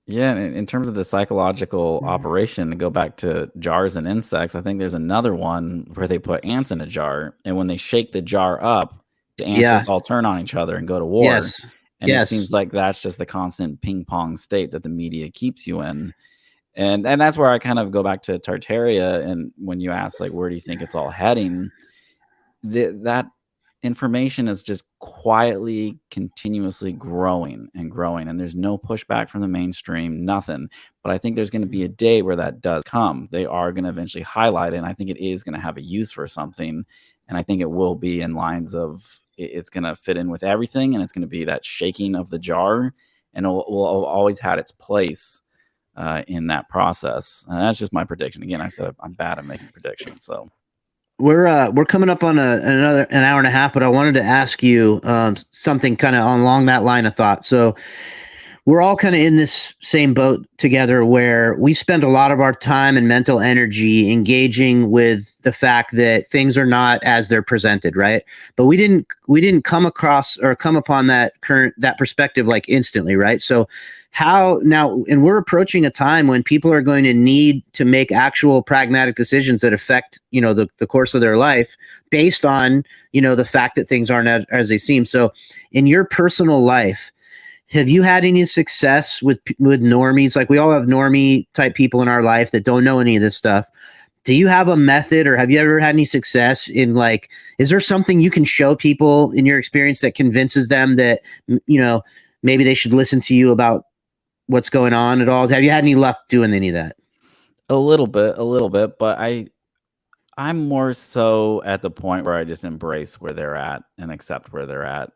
Yeah, in terms of the psychological operation, to go back to jars and insects, I think there's another one where they put ants in a jar, and when they shake the jar up, the ants just all turn on each other and go to war. Yes. And it seems like that's just the constant ping pong state that the media keeps you in. And that's where I kind of go back to Tartaria. And when you ask, like, where do you think it's all heading? That information is just quietly, continuously growing and growing, and there's no pushback from the mainstream, nothing. But I think there's going to be a day where that does come. They are going to eventually highlight it, and I think it is going to have a use for something. And I think it will be in lines of it's going to fit in with everything, and it's going to be that shaking of the jar, and it will always had its place in that process. And that's just my prediction. Again, I said I'm bad at making predictions, so. We're coming up on an hour and a half, but I wanted to ask you something kind of along that line of thought. So we're all kind of in this same boat together, where we spend a lot of our time and mental energy engaging with the fact that things are not as they're presented, right? But we didn't come across or come upon that perspective like instantly, right? So how now, and we're approaching a time when people are going to need to make actual pragmatic decisions that affect, the course of their life based on, the fact that things aren't as they seem. So in your personal life, have you had any success with normies? Like, we all have normie type people in our life that don't know any of this stuff. Do you have a method, or have you ever had any success in, like, is there something you can show people in your experience that convinces them that, maybe they should listen to you about what's going on at all? Have you had any luck doing any of that? A little bit, but I'm more so at the point where I just embrace where they're at and accept where they're at.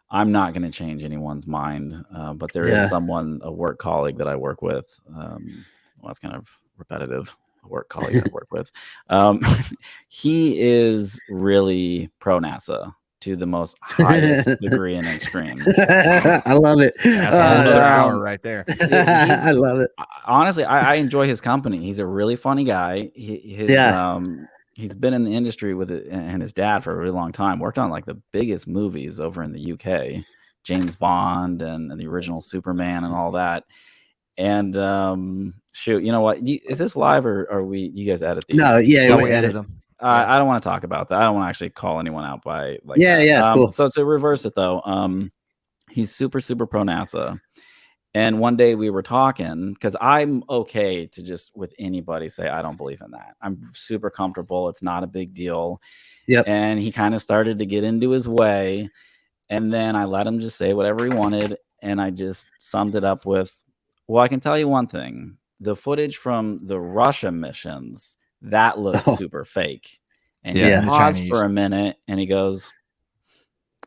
I'm not going to change anyone's mind, but there is a work colleague that I work with. Well, it's kind of repetitive. A work colleague I work with. He is really pro NASA to the most highest degree and extreme. I love it. That's another hour right there. I love it. Honestly, I enjoy his company. He's a really funny guy. He's been in the industry with it and his dad for a really long time. Worked on like the biggest movies over in the UK, James Bond and the original Superman and all that. And shoot, you know what? Is this live or are you guys edit these? No, yeah, we edit them. I don't want to talk about that. I don't want to actually call anyone out by like. Cool. So to reverse it though, he's super pro NASA. And one day we were talking, because I'm okay to just with anybody say, I don't believe in that. I'm super comfortable. It's not a big deal. Yep. And he kind of started to get into his way. And then I let him just say whatever he wanted. And I just summed it up with, well, I can tell you one thing. The footage from the Russia missions, that looks super fake. And he paused for a minute and he goes,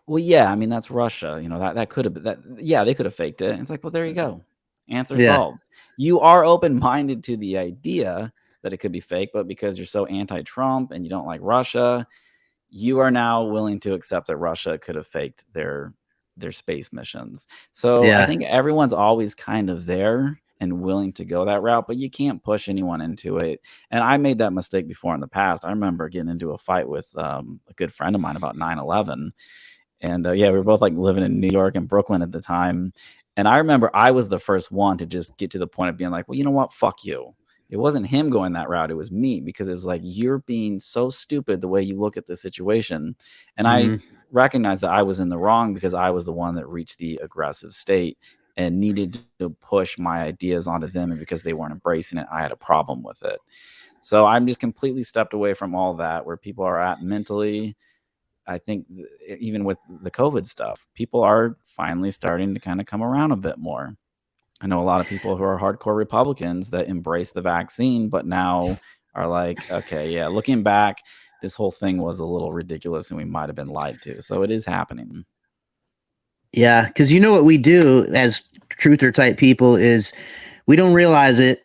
well, yeah, I mean, that's Russia. That could have been that. Yeah, they could have faked it. And it's like, well, there you go. Answer solved. You are open-minded to the idea that it could be fake, but because you're so anti-Trump and you don't like Russia, you are now willing to accept that Russia could have faked their space missions. So I think everyone's always kind of there and willing to go that route, but you can't push anyone into it. And I made that mistake before in the past. I remember getting into a fight with a good friend of mine about 9/11. And we were both like living in New York and Brooklyn at the time. And I remember I was the first one to just get to the point of being like, well, you know what? Fuck you. It wasn't him going that route. It was me, because it's like, you're being so stupid the way you look at the situation. And I recognized that I was in the wrong because I was the one that reached the aggressive state and needed to push my ideas onto them. And because they weren't embracing it, I had a problem with it. So I'm just completely stepped away from all that, where people are at mentally. I think even with the COVID stuff, people are finally starting to kind of come around a bit more. I know a lot of people who are hardcore Republicans that embrace the vaccine, but now are like, okay, yeah, looking back, this whole thing was a little ridiculous and we might have been lied to. So it is happening. Yeah, because what we do as truther type people is we don't realize it,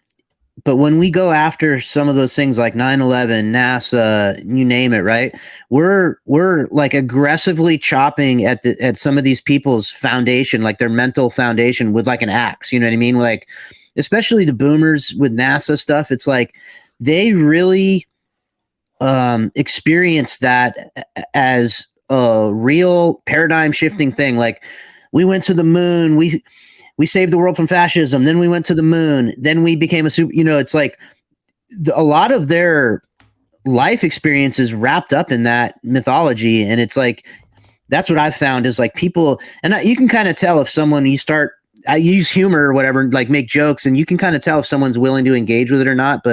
but when we go after some of those things like 9/11, NASA, you name it, right? We're like aggressively chopping at some of these people's foundation, like their mental foundation, with like an axe. You know what I mean? Like, especially the boomers with NASA stuff. It's like they really experience that as a real paradigm shifting thing. Like, we went to the moon, we saved the world from fascism. Then we went to the moon. Then we became a super, it's like a lot of their life experiences wrapped up in that mythology. And it's like, that's what I've found is like people, and you can kind of tell if someone, I use humor or whatever, like make jokes, and you can kind of tell if someone's willing to engage with it or not.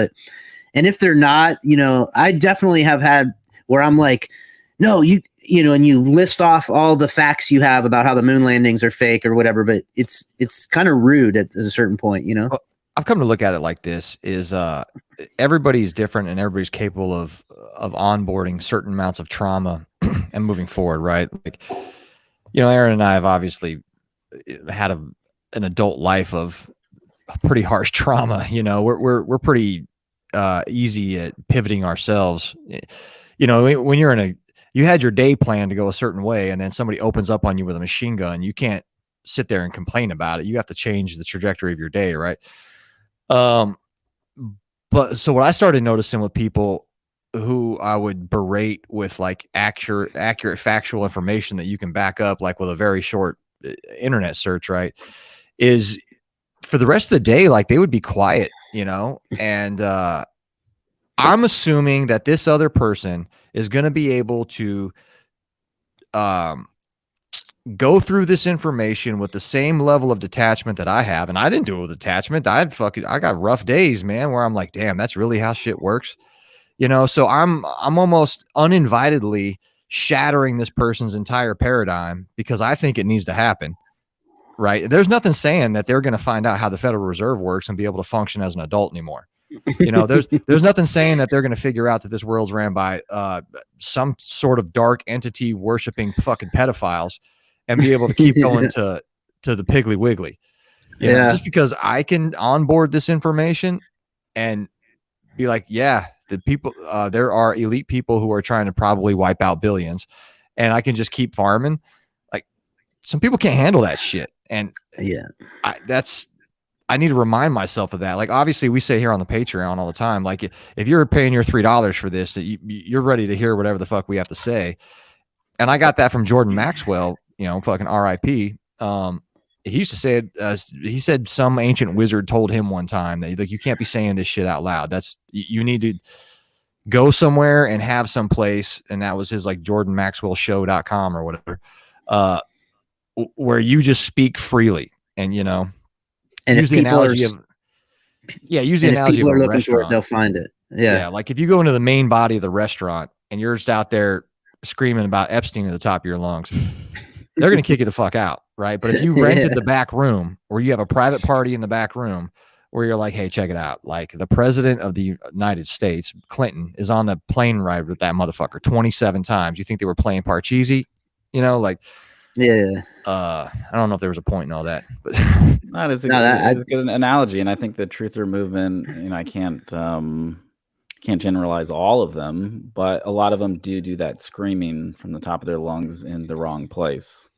And if they're not, I definitely have had where I'm like, no, you know, and you list off all the facts you have about how the moon landings are fake or whatever, but it's kind of rude at a certain point, you know? Well, I've come to look at it like this is everybody's different and everybody's capable of onboarding certain amounts of trauma and moving forward, right? Like, you know, Aaron and I have obviously had an adult life of pretty harsh trauma. You know, we're pretty easy at pivoting ourselves. You know, when you had your day plan to go a certain way, and then somebody opens up on you with a machine gun, you can't sit there and complain about it. You have to change the trajectory of your day, right? But so what I started noticing with people who I would berate with like accurate factual information that you can back up, like with a very short internet search, right, is for the rest of the day, like they would be quiet, you know, and I'm assuming that this other person is going to be able to go through this information with the same level of detachment that I have. And I didn't do it with detachment. I got rough days, man, where I'm like, damn, that's really how shit works. You know, so I'm almost uninvitedly shattering this person's entire paradigm because I think it needs to happen. Right. There's nothing saying that they're going to find out how the Federal Reserve works and be able to function as an adult anymore. You know, there's nothing saying that they're going to figure out that this world's ran by some sort of dark entity worshiping fucking pedophiles and be able to keep going to the Piggly Wiggly. You know, just because I can onboard this information and be like, yeah, the people, there are elite people who are trying to probably wipe out billions, and I can just keep farming. Like, some people can't handle that shit. And yeah, I need to remind myself of that. Like, obviously we say here on the Patreon all the time, like if you're paying your $3 for this, that you're ready to hear whatever the fuck we have to say. And I got that from Jordan Maxwell, you know, fucking RIP. He used to say it, he said some ancient wizard told him one time that like, you can't be saying this shit out loud. You need to go somewhere and have some place. And that was his like jordanmaxwellshow.com or whatever, where you just speak freely. And, you know, and use the analogy of a restaurant. They'll find it. Yeah. Like if you go into the main body of the restaurant and you're just out there screaming about Epstein at the top of your lungs, they're going to kick you the fuck out. Right. But if you rented the back room, or you have a private party in the back room where you're like, hey, check it out. Like the president of the United States, Clinton, is on the plane ride with that motherfucker 27 times. You think they were playing Parcheesi? You know, like, yeah. I don't know if there was a point in all that, but that is a good analogy. And I think the truther movement, you know, I can't generalize all of them, but a lot of them do that screaming from the top of their lungs in the wrong place.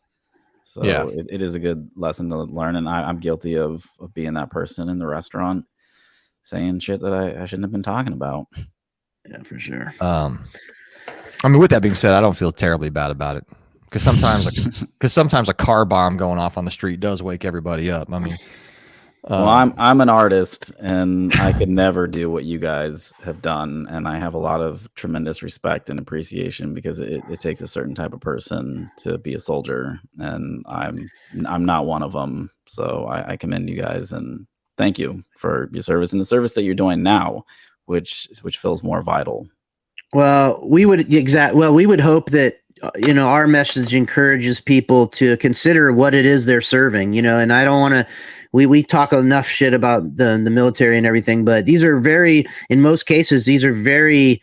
So yeah, it is a good lesson to learn. And I'm guilty of being that person in the restaurant saying shit that I shouldn't have been talking about. Yeah, for sure. I mean, with that being said, I don't feel terribly bad about it. Because sometimes a car bomb going off on the street does wake everybody up. I mean, well, I'm an artist, and I could never do what you guys have done, and I have a lot of tremendous respect and appreciation because it takes a certain type of person to be a soldier, and I'm not one of them. So I commend you guys and thank you for your service and the service that you're doing now, which feels more vital. Well, we would hope that, you know, our message encourages people to consider what it is they're serving, you know, and I don't want to, we talk enough shit about the military and everything, but these are in most cases, these are very,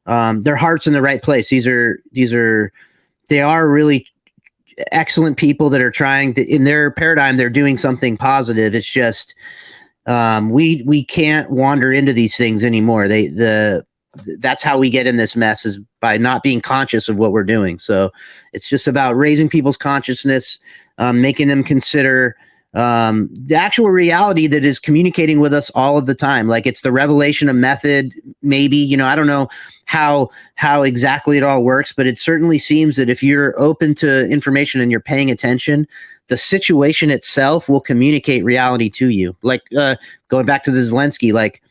their heart's in the right place. They are really excellent people that are trying to, in their paradigm, they're doing something positive. It's just, we can't wander into these things anymore. That's how we get in this mess, is by not being conscious of what we're doing. So it's just about raising people's consciousness, making them consider the actual reality that is communicating with us all of the time. Like it's the revelation of method, maybe, you know, I don't know how exactly it all works, but it certainly seems that if you're open to information and you're paying attention, the situation itself will communicate reality to you. Like going back to the Zelensky, like,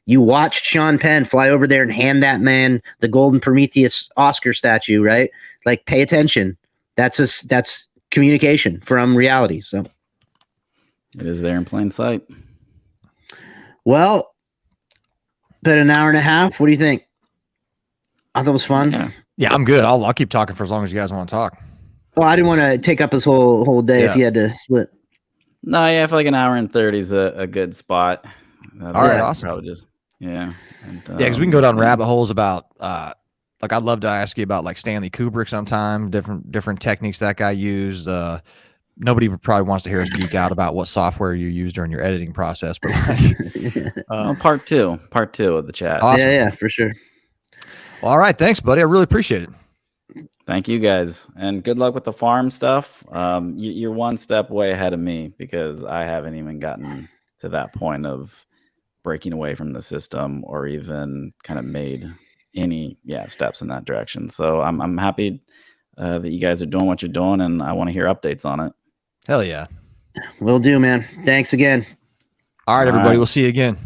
you watched Sean Penn fly over there and hand that man the golden Prometheus Oscar statue, right? Like, pay attention. That's communication from reality. So it is there in plain sight. Well, about an hour and a half. What do you think? I thought it was fun. Yeah, I'm good. I'll keep talking for as long as you guys want to talk. Well, I didn't want to take up his whole day if Yeah. you had to split. No, yeah, I feel like an hour and 30 is a good spot. All right, awesome. Probably just, yeah. And, Yeah, because we can go down rabbit holes about like I'd love to ask you about like Stanley Kubrick sometime, different techniques that guy used. Nobody probably wants to hear us geek out about what software you use during your editing process, but like, well, part two of the chat. awesome. Yeah, for sure. Well, all right, thanks, buddy. I really appreciate it. Thank you guys, and good luck with the farm stuff. You're one step way ahead of me because I haven't even gotten to that point of breaking away from the system or even kind of made any steps in that direction. So I'm happy that you guys are doing what you're doing, and I want to hear updates on it. Hell yeah. Will do, man. Thanks again. All right, All everybody. right. We'll see you again.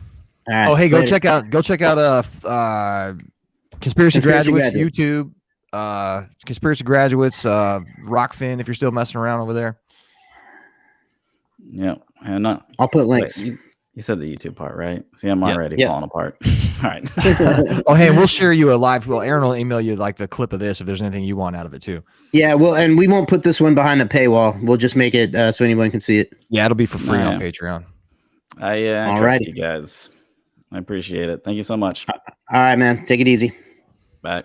All right, Oh, hey, go later. check out Conspiracy Graduates Graduate. YouTube. Conspiracy Graduates, Rockfin, if you're still messing around over there. Yeah, and not. I'll put Wait, links. you said the YouTube part, right? See, I'm Yeah. already Yeah. falling apart. All right. Oh, hey, and we'll share you a live. Well, Aaron will email you like the clip of this if there's anything you want out of it too. Yeah, well, and we won't put this one behind a paywall. We'll just make it so anyone can see it. Yeah, it'll be for free on Yeah. Patreon. I Alrighty. trust you guys. I appreciate it. Thank you so much. All right, man. Take it easy. Bye.